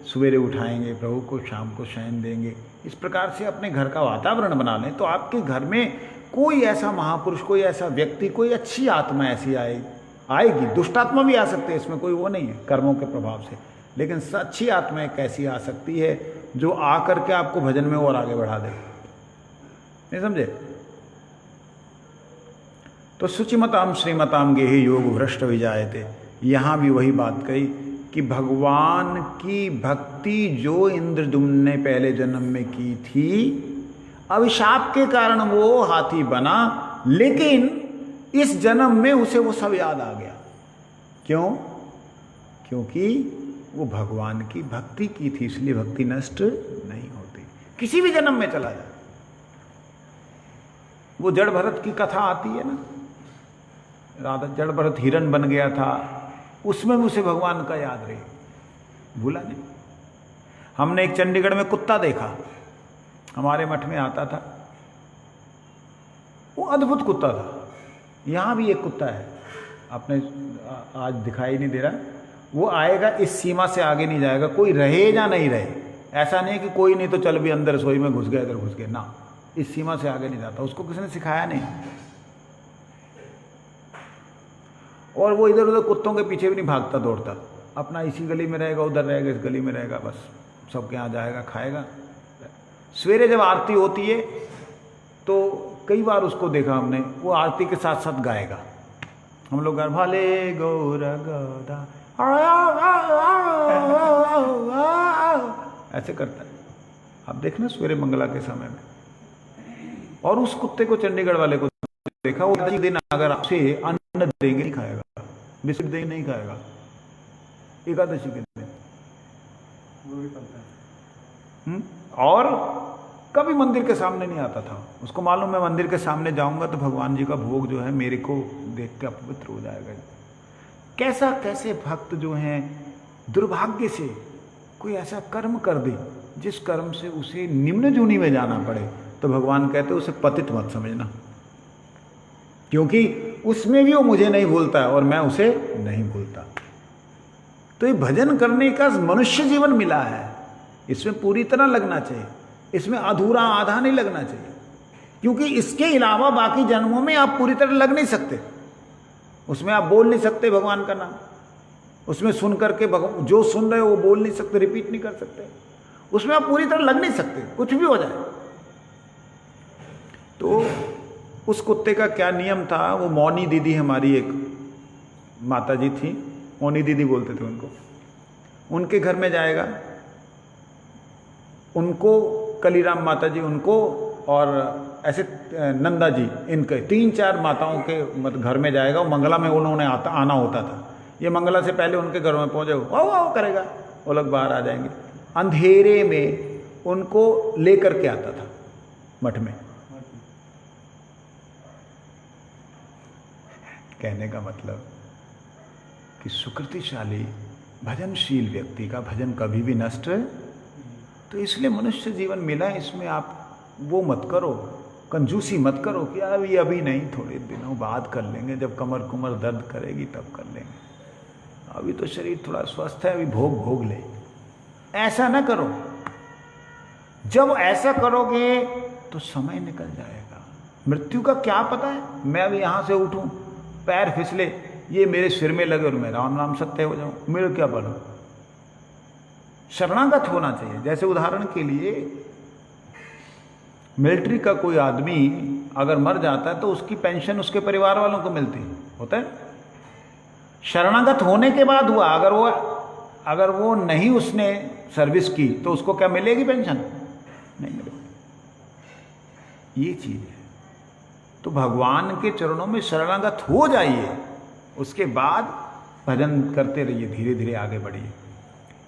सवेरे उठाएंगे, प्रभु को शाम को शयन देंगे, इस प्रकार से अपने घर का वातावरण बना लें, तो आपके घर में कोई ऐसा महापुरुष, कोई ऐसा व्यक्ति, कोई अच्छी आत्मा ऐसी आएगी। दुष्ट आत्मा भी आ सकते हैं, इसमें कोई वो नहीं है कर्मों के प्रभाव से, लेकिन अच्छी आत्मा एक ऐसी आ सकती है जो आकर के आपको भजन में और आगे बढ़ा दे। नहीं समझे? तो शुचिमताम श्रीमताम गेहि योग भ्रष्ट विजायते, यहां भी वही बात कही कि भगवान की भक्ति जो इंद्रद्युम्न ने पहले जन्म में की थी, अभिशाप के कारण वो हाथी बना, लेकिन इस जन्म में उसे वो सब याद आ गया। क्यों? क्योंकि वो भगवान की भक्ति की थी, इसलिए भक्ति नष्ट नहीं होती, किसी भी जन्म में चला जाए। वो जड़ भरत की कथा आती है ना, राधा जड़ भरत हिरण बन गया था, उसमें भी उसे भगवान का याद रहे, भूला नहीं। हमने एक चंडीगढ़ में कुत्ता देखा, हमारे मठ में आता था, वो अद्भुत कुत्ता था। यहां भी एक कुत्ता है, आपने आज दिखाई नहीं दे रहा, वो आएगा, इस सीमा से आगे नहीं जाएगा, कोई रहे या नहीं रहे। ऐसा नहीं कि कोई नहीं तो चल भी अंदर रसोई में घुस गया, इधर घुस गया, ना, इस सीमा से आगे नहीं जाता, उसको किसी ने सिखाया नहीं। और वो इधर उधर कुत्तों के पीछे भी नहीं भागता दौड़ता, अपना इसी गली में रहेगा, उधर रहेगा, इस गली में रहेगा, बस सबके यहाँ जाएगा, खाएगा। सवेरे जब आरती होती है तो कई बार उसको देखा हमने, वो आरती के साथ साथ गाएगा। हम लोग भले गौर गौदा ऐसे करता है, आप देखना सवेरे मंगला के समय में। और उस कुत्ते को चंडीगढ़ वाले को देखा, वो दिन अगर आपसे अन्न देंगे नहीं खाएगा, बिस्किट देंगे नहीं खाएगा, एकादशी के दिन। और कभी मंदिर के सामने नहीं आता था, उसको मालूम है मंदिर के सामने जाऊंगा तो भगवान जी का भोग जो है मेरे को देख के अपवित्र हो जाएगा। कैसे भक्त जो हैं दुर्भाग्य से कोई ऐसा कर्म कर दे जिस कर्म से उसे निम्न जूनी में जाना पड़े, तो भगवान कहते उसे पतित मत समझना, क्योंकि उसमें भी वो मुझे नहीं भूलता है और मैं उसे नहीं भूलता। तो ये भजन करने का मनुष्य जीवन मिला है, इसमें पूरी तरह लगना चाहिए, इसमें अधूरा आधा नहीं लगना चाहिए, क्योंकि इसके अलावा बाकी जन्मों में आप पूरी तरह लग नहीं सकते। उसमें आप बोल नहीं सकते भगवान का नाम, उसमें सुन करके जो सुन रहे हो वो बोल नहीं सकते, रिपीट नहीं कर सकते, उसमें आप पूरी तरह लग नहीं सकते, कुछ भी हो जाए। तो उस कुत्ते का क्या नियम था, वो मौनी दीदी हमारी एक माता जी थी, मौनी दीदी बोलते थे उनको, उनके घर में जाएगा, उनको कलीराम माता जी उनको और ऐसे नंदा जी, इनके 3-4 माताओं के मतलब घर में जाएगा, वो मंगला में उन्होंने आना होता था, ये मंगला से पहले उनके घर में पहुंचे, वाह करेगा, वो लोग बाहर आ जाएंगे, अंधेरे में उनको लेकर के आता था मठ में। कहने का मतलब कि सुकृतिशाली भजनशील व्यक्ति का भजन कभी भी नष्ट, तो इसलिए मनुष्य जीवन मिला, इसमें आप वो मत करो, कंजूसी मत करो कि अभी नहीं, थोड़े दिनों बाद कर लेंगे, जब कमर कुमर दर्द करेगी तब कर लेंगे, अभी तो शरीर थोड़ा स्वस्थ है, अभी भोग ले, ऐसा ना करो। जब ऐसा करोगे तो समय निकल जाएगा। मृत्यु का क्या पता है, मैं अभी यहां से उठूं, पैर फिसले, ये मेरे सिर में लगे और मैं राम राम सत्य हो जाऊं, मेरे क्या बनो। शरणागत होना चाहिए। जैसे उदाहरण के लिए मिलिट्री का कोई आदमी अगर मर जाता है तो उसकी पेंशन उसके परिवार वालों को मिलती होता है। शरणागत होने के बाद हुआ, अगर वो नहीं उसने सर्विस की तो उसको क्या मिलेगी पेंशन? नहीं मिलेगी। ये चीज है। तो भगवान के चरणों में शरणागत हो जाइए, उसके बाद भजन करते रहिए, धीरे धीरे आगे बढ़िए।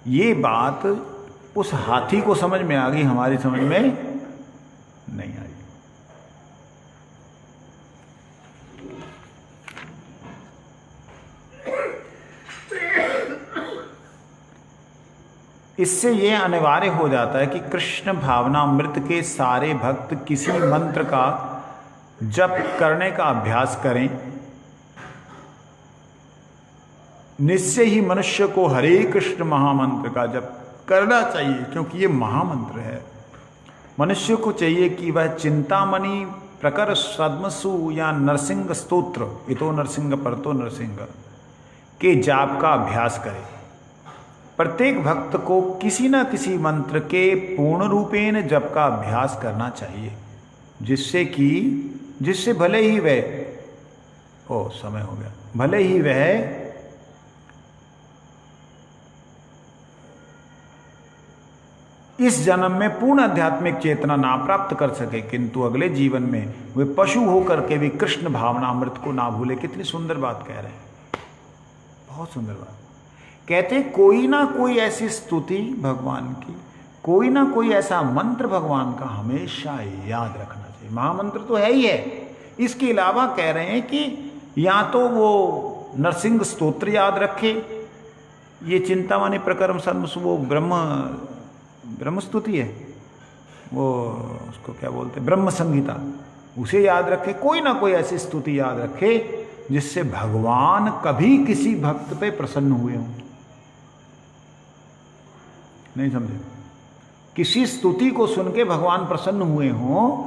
ये बात उस हाथी को समझ में आ गई, हमारी समझ में नहीं आई। इससे यह अनिवार्य हो जाता है कि कृष्ण भावनामृत के सारे भक्त किसी मंत्र का जप करने का अभ्यास करें। निश्चय ही मनुष्य को हरे कृष्ण महामंत्र का जप करना चाहिए, क्योंकि ये महामंत्र है। मनुष्य को चाहिए कि वह चिंतामणि, प्रकर, सद्मसु या नरसिंह स्तोत्र, इतो नरसिंह परतो नरसिंह के जाप का अभ्यास करे। प्रत्येक भक्त को किसी न किसी मंत्र के पूर्ण रूपेण जप का अभ्यास करना चाहिए, जिससे भले ही वह समय हो गया, भले ही वह इस जन्म में पूर्ण आध्यात्मिक चेतना ना प्राप्त कर सके, किंतु अगले जीवन में वे पशु होकर के भी कृष्ण भावनामृत को ना भूले। कितनी सुंदर बात कह रहे हैं, बहुत सुंदर बात। कहते कोई ना कोई ऐसी स्तुति भगवान की, कोई ना कोई ऐसा मंत्र भगवान का हमेशा याद रखना चाहिए। महामंत्र तो है ही है, इसके अलावा कह रहे हैं कि या तो वो नरसिंह स्तोत्र याद रखे, ये चिंतामणि, प्रकरम, सद्मसु, वो ब्रह्म स्तुति है, वो उसको क्या बोलते हैं, ब्रह्म संहिता, उसे याद रखे। कोई ना कोई ऐसी स्तुति याद रखे जिससे भगवान कभी किसी भक्त पे प्रसन्न हुए हों। नहीं समझे? किसी स्तुति को सुन के भगवान प्रसन्न हुए हों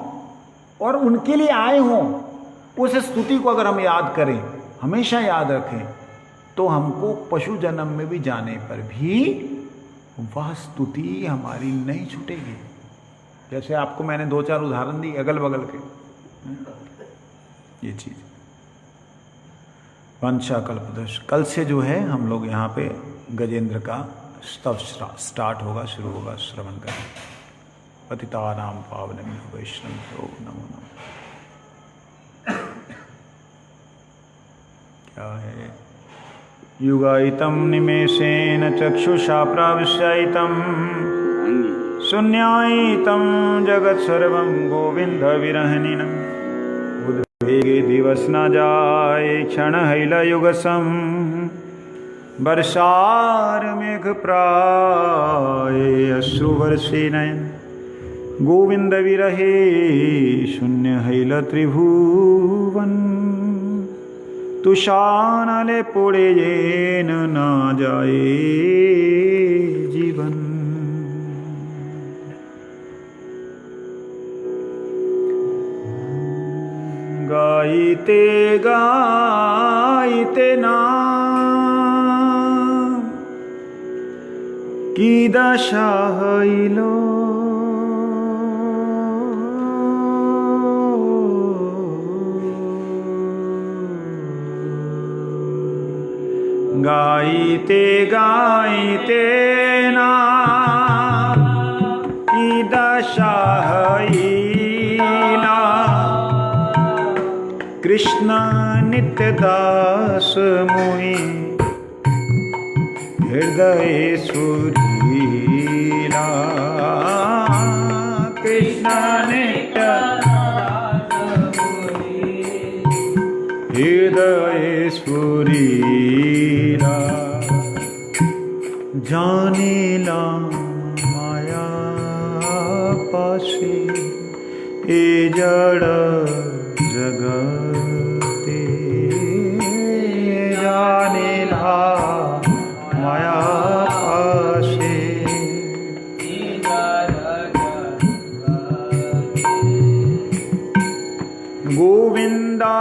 और उनके लिए आए हों, उस स्तुति को अगर हम याद करें, हमेशा याद रखें, तो हमको पशु जन्म में भी जाने पर भी वह स्तुति हमारी नहीं छूटेगी। जैसे आपको मैंने 2-4 उदाहरण दी अगल बगल के, ये चीज। वंशा कल्पदश, कल से जो है हम लोग यहाँ पे गजेंद्र का स्तव स्टार्ट होगा, शुरू होगा, श्रवण करें। पतितानां पावनेभ्यो वैष्णवेभ्यो नमो नमः। क्या है? युगायितं निमेषेन चक्षुषा प्राविश्यैतं शून्यायितं जगत्सर्वं गोविन्दविरहणिनम् उद्वेगे दिवस न जाय क्षणहैलयुगसं वर्षार मेघ प्राय अश्रुवर्षेणयन् गोविंद विरहे शून्यहैल त्रिभुवन तुषानले पोड़े येन ना जाए जीवन। गाइते गाइते नाम की दशा हइलो गाइते गाइते नाम की दशा हइला कृष्ण नित्य दास मोहि हृदय सुरीला कृष्ण नित्य हृदय सुरीला जानेला माया पासे ए जड़ जगते जानेला माया पासे गोविंदा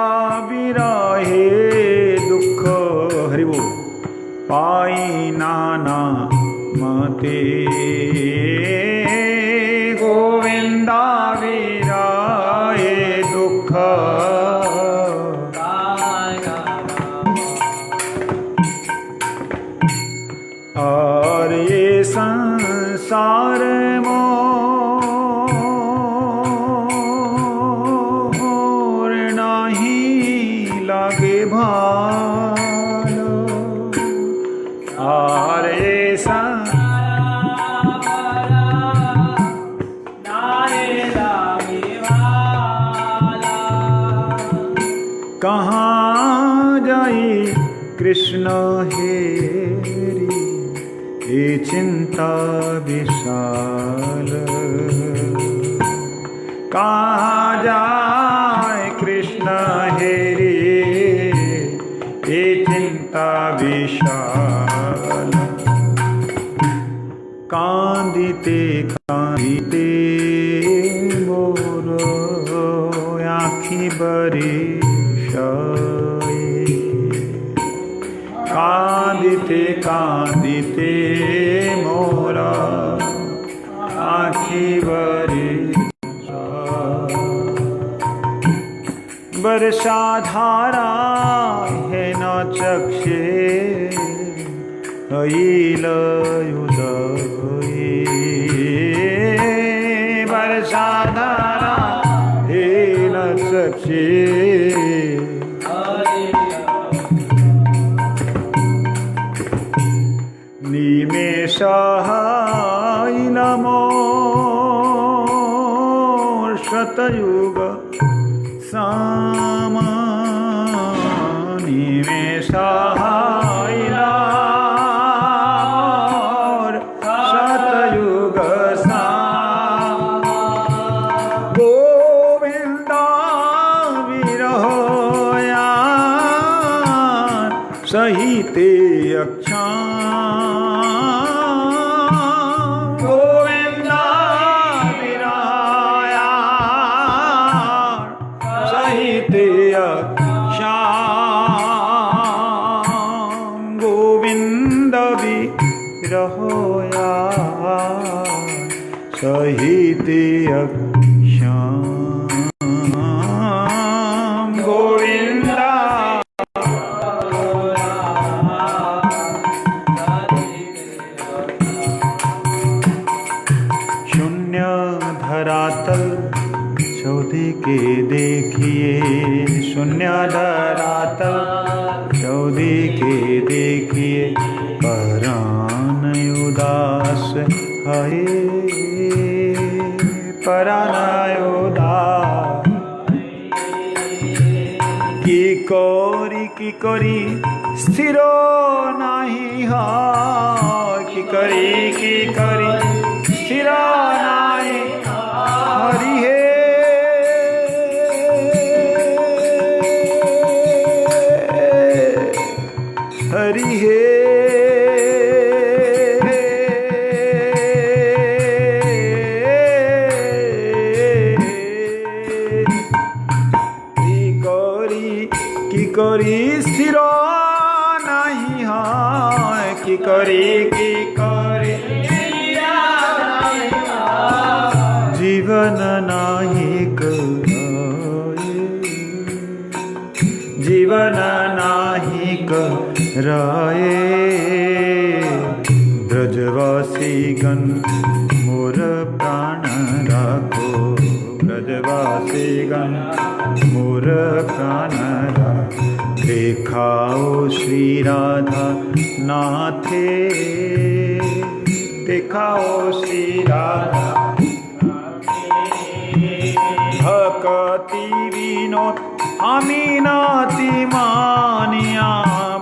विराहे दुख हरि बोल पाई नाना मते गोविंदा विराहे दुख और ये संसार मोर नहीं लागे भालो और ये कहाँ जाई कृष्ण हेरी ये चिंता विशाल कहाँ जाए कृष्ण हेरी ये चिंता विशाल कांदिते कांदिते मोर आँखी बरी कांदिते कांदिते मोरा आँखी बरी वर्षा धारा है न चक्षे हईल उदये वर्षा धारा है न चक्षे निमेषाय मोर शतयुग साम निमेषाय मोर शतयुग साम गोविंदा विरहो यार सहिते अक्षा सहिते श्याम गोविंदा शून्य धरातल चौदिके देखिए शून्य धरातल चौदिके देखिए परान उदास है परानायोदास की करी स्थिर नहीं है की करी स्थिर नहीं हरि हे हरि हे करी स्थिर नहीं है की करी जीवन नहीं जीवन नहीं कराए ब्रजवासी गण मोर प्राण राखो ब्रजवासी गण मोर प्राण राखो देखाओ श्री राधा नाथे देखाओ श्री राधा भक्ति विनोद अमीनाति मानिया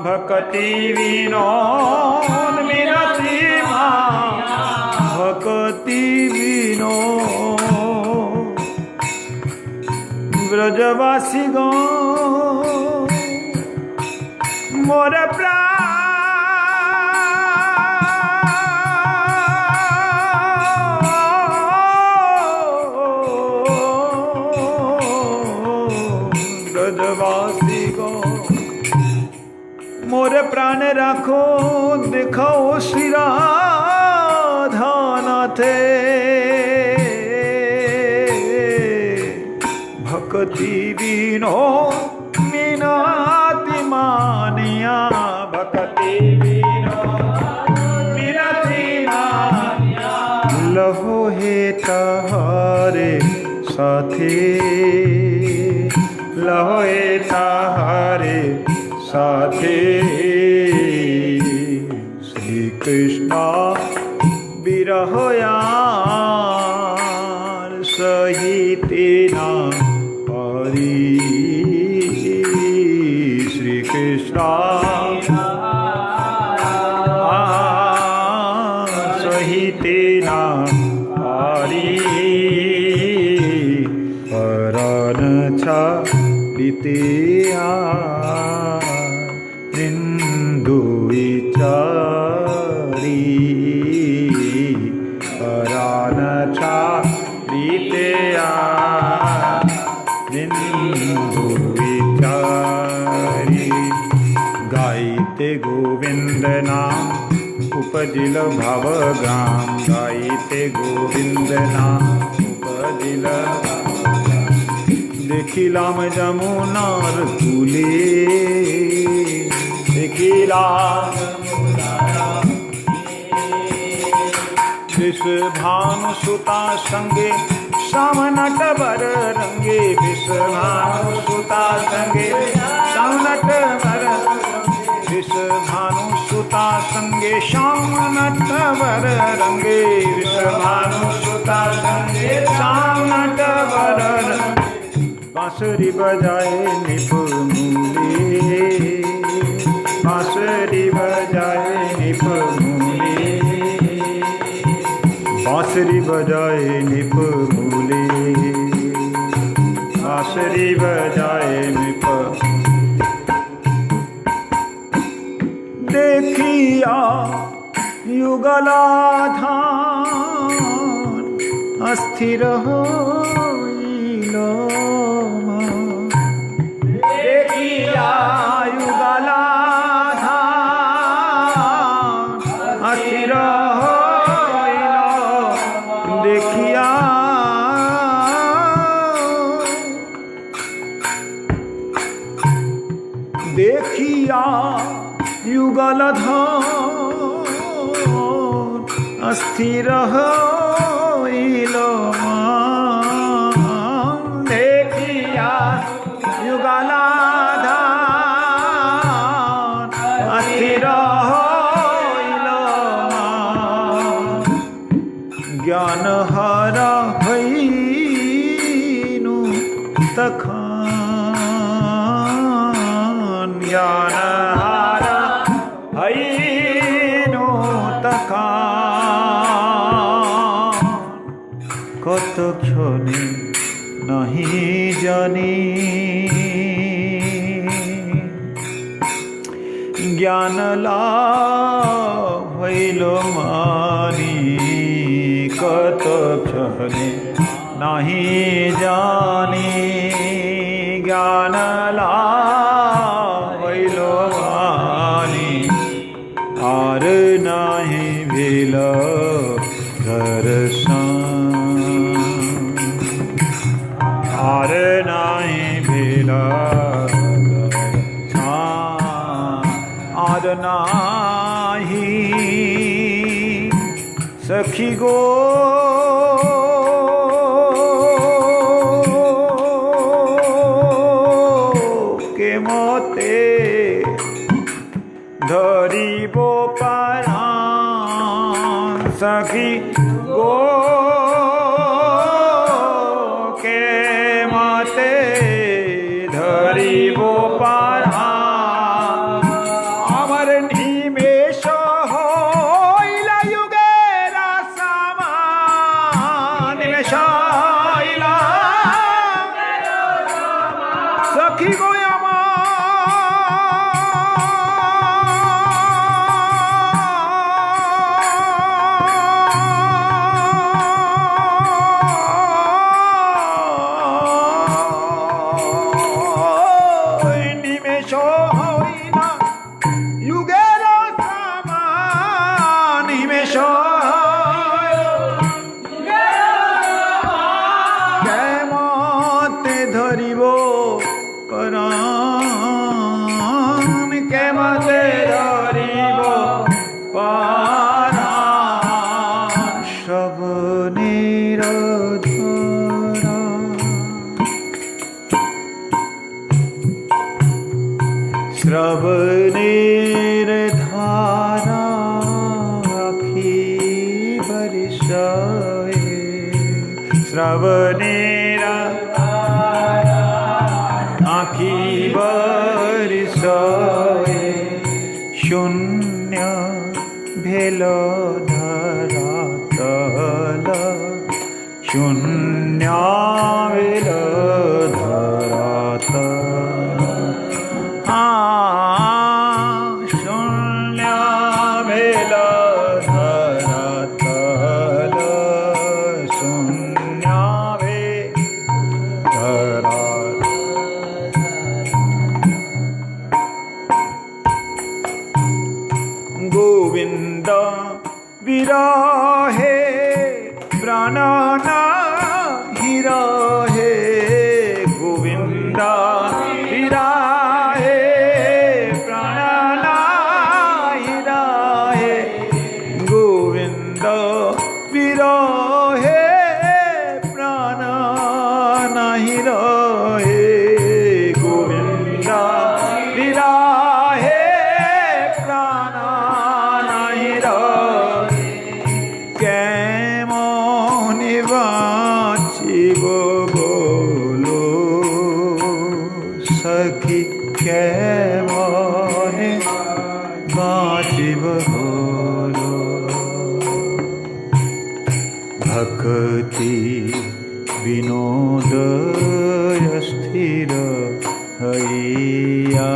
भक्ति विनोद मीनाति मानिया भक्ति विनोद ब्रजवासी गो मोर ब्रजवासी गो मोरे प्राण राखो दिखाओ श्री राधा नाथे भक्ति बिनो मीनाति मानिया भक्ति बिनो मीनाति मानिया लहो हे तारे साथे लहो हे तारे साथे श्री कृष्ण विरह यार सहिते ना हरि श्री कृष्ण सहिते ना हरि परान छाड़िते हिंदू विचारी परान छाड़िते हिंदू विचारी गाइते गोविंद नाम उपजिल भवग्राम गाइते गोविंद नाम उपजिल देखिलाम जमुनार कूले देखिलाम विषभानु सुता संगे श्याम नट बर रंगे विषभानु सुता संगे श्याम नट बर विषभानु सुता संगे श्याम नट बर रंगे विषभानु सुता संगे श्याम नट बर बांसुरी बजाए निप मूले बांसुरी बजाए निप मूले बांसुरी बजाए निप मूले बांसुरी बजाए निप देखिया युगला धान अस्थिर होइलो देखिया युगला धान अस्थिर होइलो देखिया देखिया युगल धान अस्थिर होइलो देखिया युगला धान अस्थिर होइलो ज्ञान हरा भइनु तखान ज्ञान हारा भइनु तखान कत क्षणे नहीं जानी ज्ञान लाभ भइलो मानी कत क्षणे नहीं जानी ज्ञान लाभ भइलो मानी आर नहीं भेल दर्शन आर नहीं भेल आर नाही सखी गो के मोते धरिब परान सखी गो के मोते धरिब परान अमर निमेष होइला युगेर समान निमेष होइला सखी गो ধরিব পরাণ, কেমতে ধরিব পরাণ, শ্রবণের ধারা। শ্রবণের ধারা আখি বর্ষায়, শ্রবণের আখি বর্ষায়, শূন্য ভেল ধরাতল, শূন্য ভেল ধরাতল। শূন্য ভেল ধরাতল, শূন্য ভেল ধরাতল। গোবিন্দ বিরহে প্রাণ নাহি রহে, গোবিন্দ বিরহে প্রাণ নাহি রহে, গোবিন্দ বিরহে প্রাণ নাহি রহে, গোবিন্দ বিরহে প্রাণ নাহি রহে। কেমনে বাঁচিব বলো সখী, কেমনে বাঁচিব বলো। ভক্তি বিনোদ স্থির হইয়া,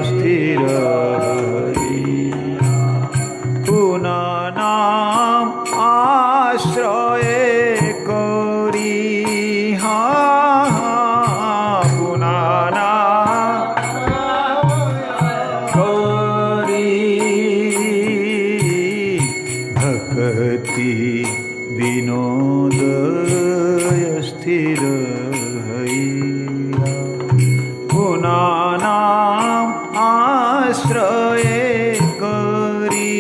স্থির হইয়া, পুনঃ নাম আশ্রয়ে করি, পুনঃ নাম করি। ভক্তি বিনোদ স্থির হইয়া, পুনঃ নাম আশ্রয়ে করি।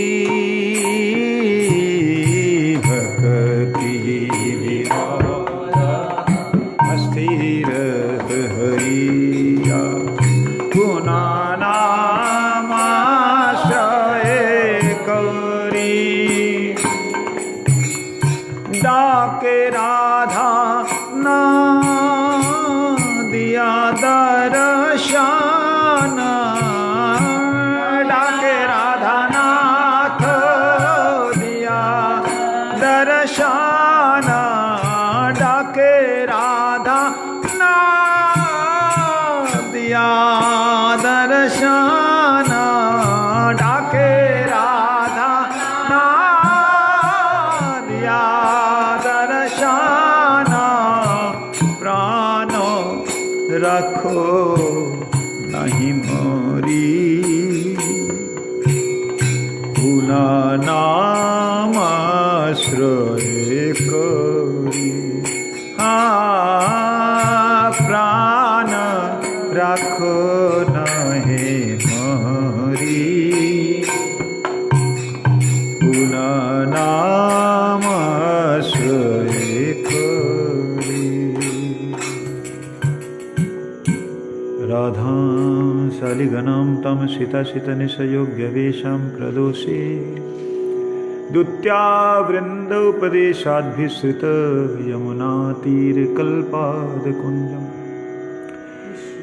ভক্তি বিনোদ স্থির হইয়া, পুনঃ নাম আশ্রয়ে করি। ডাকে রাধা না দিয়া দর্শন, ডাকে রাধা নাথ দিয়া দর্শন, ডাকে রাধা না দিয়া দর্শন, ডাকে রাধা না দিয়া দর্শন। প্রাণ রাখো নাহি মরি, পুনঃ নাম আশ্রয়ে করি। প্রাণ রাখো নাহি মরি, পুনঃ নাম আশ্রয়ে করি। राधां शालिगणां तं सीताशितनिशयोग्यवेषं प्रदोषे, द्वितीयावृन्दोपदेशाद्भिसृत यमुनातीरकल्पादकुञ्जं,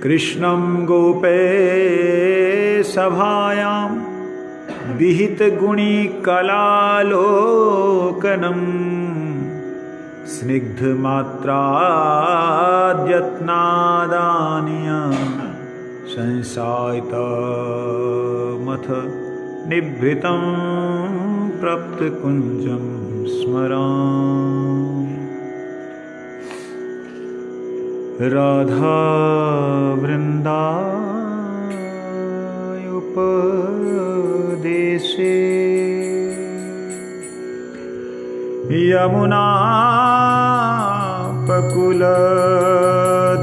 कृष्णं गोपे सभायां विहितगुणिकलालोकनं, स्निग्धमात्राद्यत्नादानीय संसायितमथ निभृतं प्रप्तकुञ्जं स्मरामि। राधा वृन्दायोपदेशे यमुना पकुल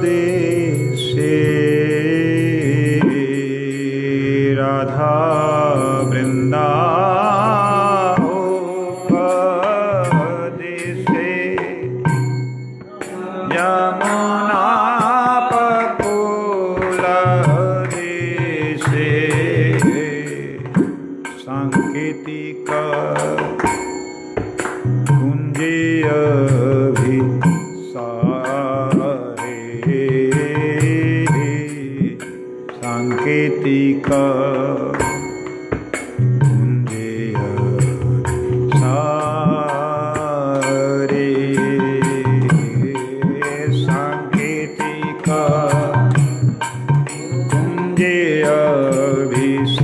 देशे राधा वृंदावदेशे यमुना पकुल देशे सांकेतिक कुंजे अभिसारे सांकेतिक कुंजे अभिसारे सांकेतिक कुंजे अभिसारे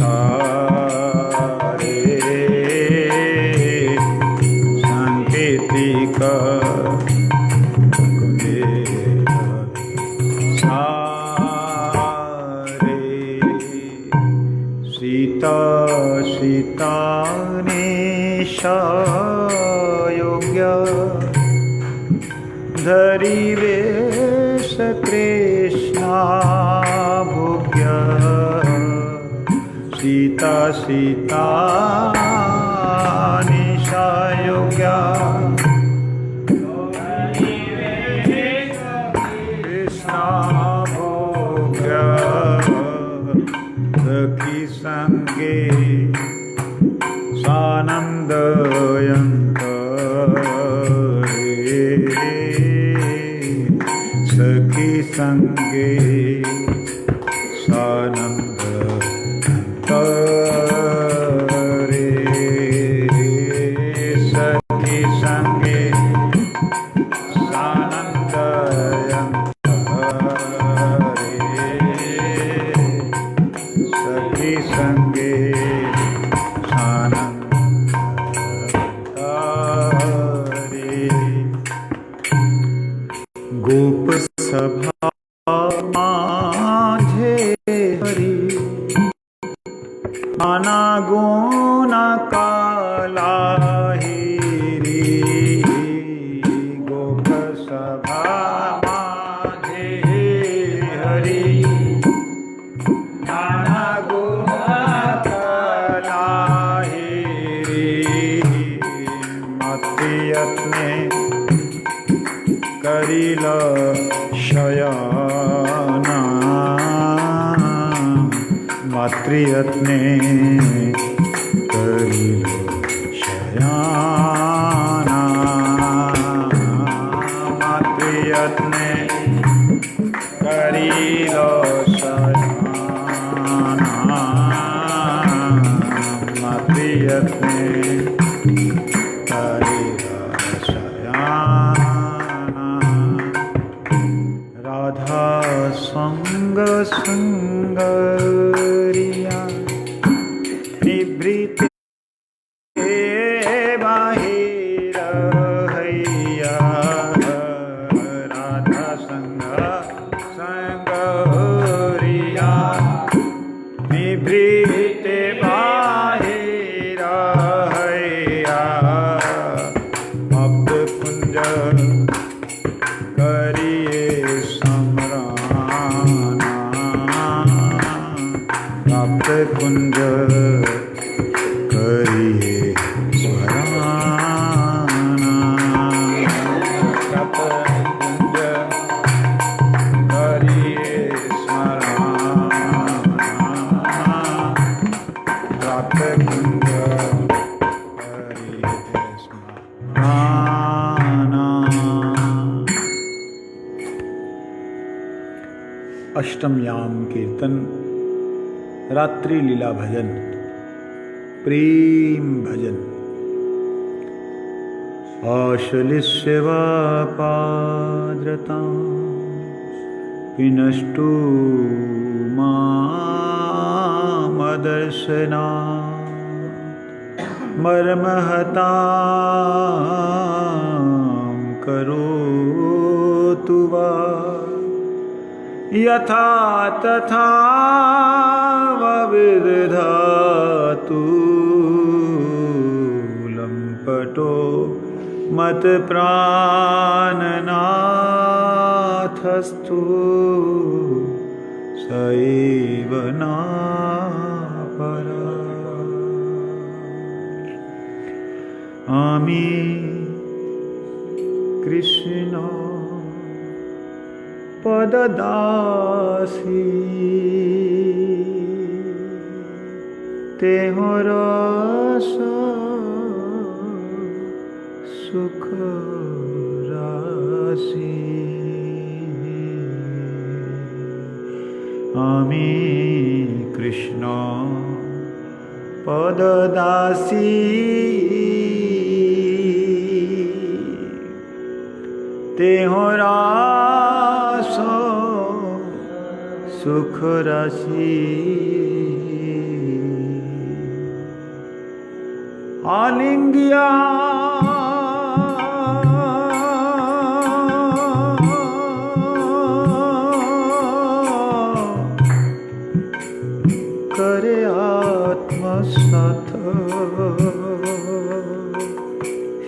सांकेतिक कुंजे अभिसारे सीता सीतानेशयोग्य धरि वेश कृष्णा भोग्य सीता सीतानेशयोग्य कृष्णा भोग्य सखी संगे सानंदयंत सखी संगे सानंदयंत सखी संगे सानंदयंत सखी संगे गोप सभा माझे हरि नाना गुण काला हिरी गोप सभा माझे हरि नाना गुण काला हिरी मति यत्ने करिल शयना मातृयत्ने करिल शयना मातृयत्ने करिल शयना मातृयत्ने करिल राधा संग संगरिया निवृत्ति बाहिर हैया राधा संग संगरिया निवृत्ति बाहिर हैया अब्द कुंज करिए प्राप्त कुंज करिए स्वराना प्राप्त कुंज करिए स्वराना प्राप्त कुंज करिए स्वराना। अष्टम याम कीर्तन रात्रि लीला भजन प्रेम भजन आशलिस्यवापाद्रता विनष्टु मामदर्शना मर्महतां करोतु वा यथा तथा विदधातु लंपटो मत प्राणनाथस्तु सैव नापरा। आमी कृष्ण पददासी तेह रस सुख राशि। आमी कृष्ण पददासी तेह रस सुख राशि। आलिंगिया करे आत्मसात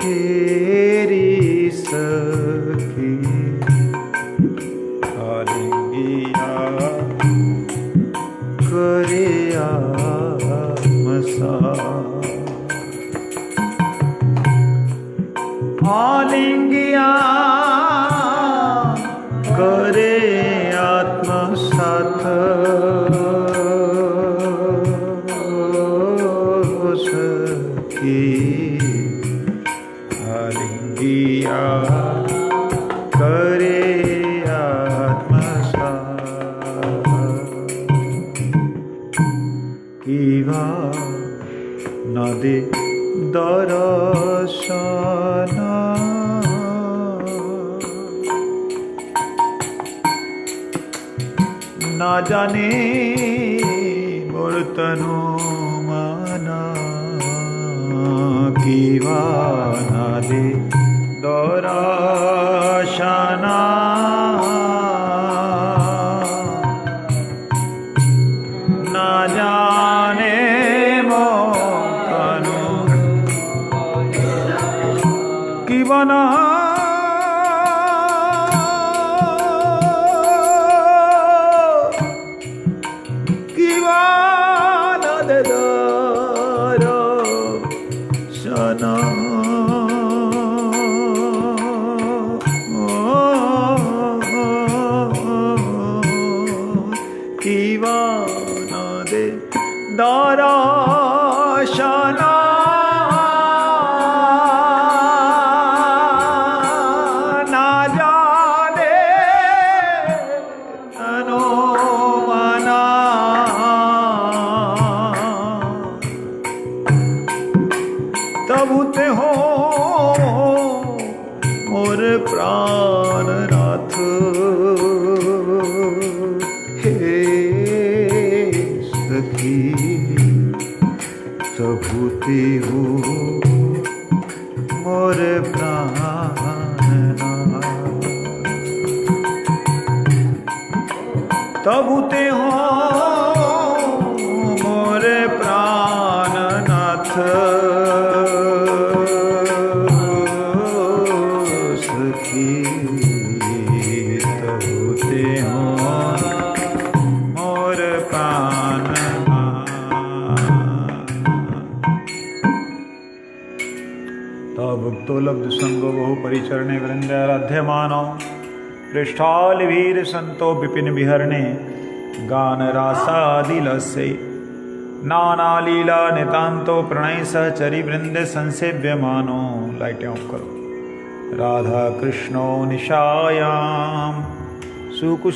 हेरी सखी। आलिंगिया करे आत्मसात। आलिंगिया करे आत्मसात सखी। आलिंगिया करे आत्मसात। किवा नदे दर्शन ना जाने मोर तनु माना। किवा नदे दर्शन ना जाने मोर किवना किवान दर्शन किवान दे दर्शन तबुते हो मोर प्राणनाथ। हे सखी तबुते हो मोर प्राणनाथ। तबुते हो मोर प्राणनाथ। तबुते हो मोर प्राणनाथ। तभुक्तो लब्ध संगो बहु परिचरणे वृंदे आराध्यमानो। पृष्ठालिभीर संतो विपिन विहरणे गान रासादिलसे। नाना लीला नितांतो प्रणय सहचरी वृंदे संसेव्यमानो। लाइटें ऑफ करो। राधा कृष्णो निशायाम सुकुश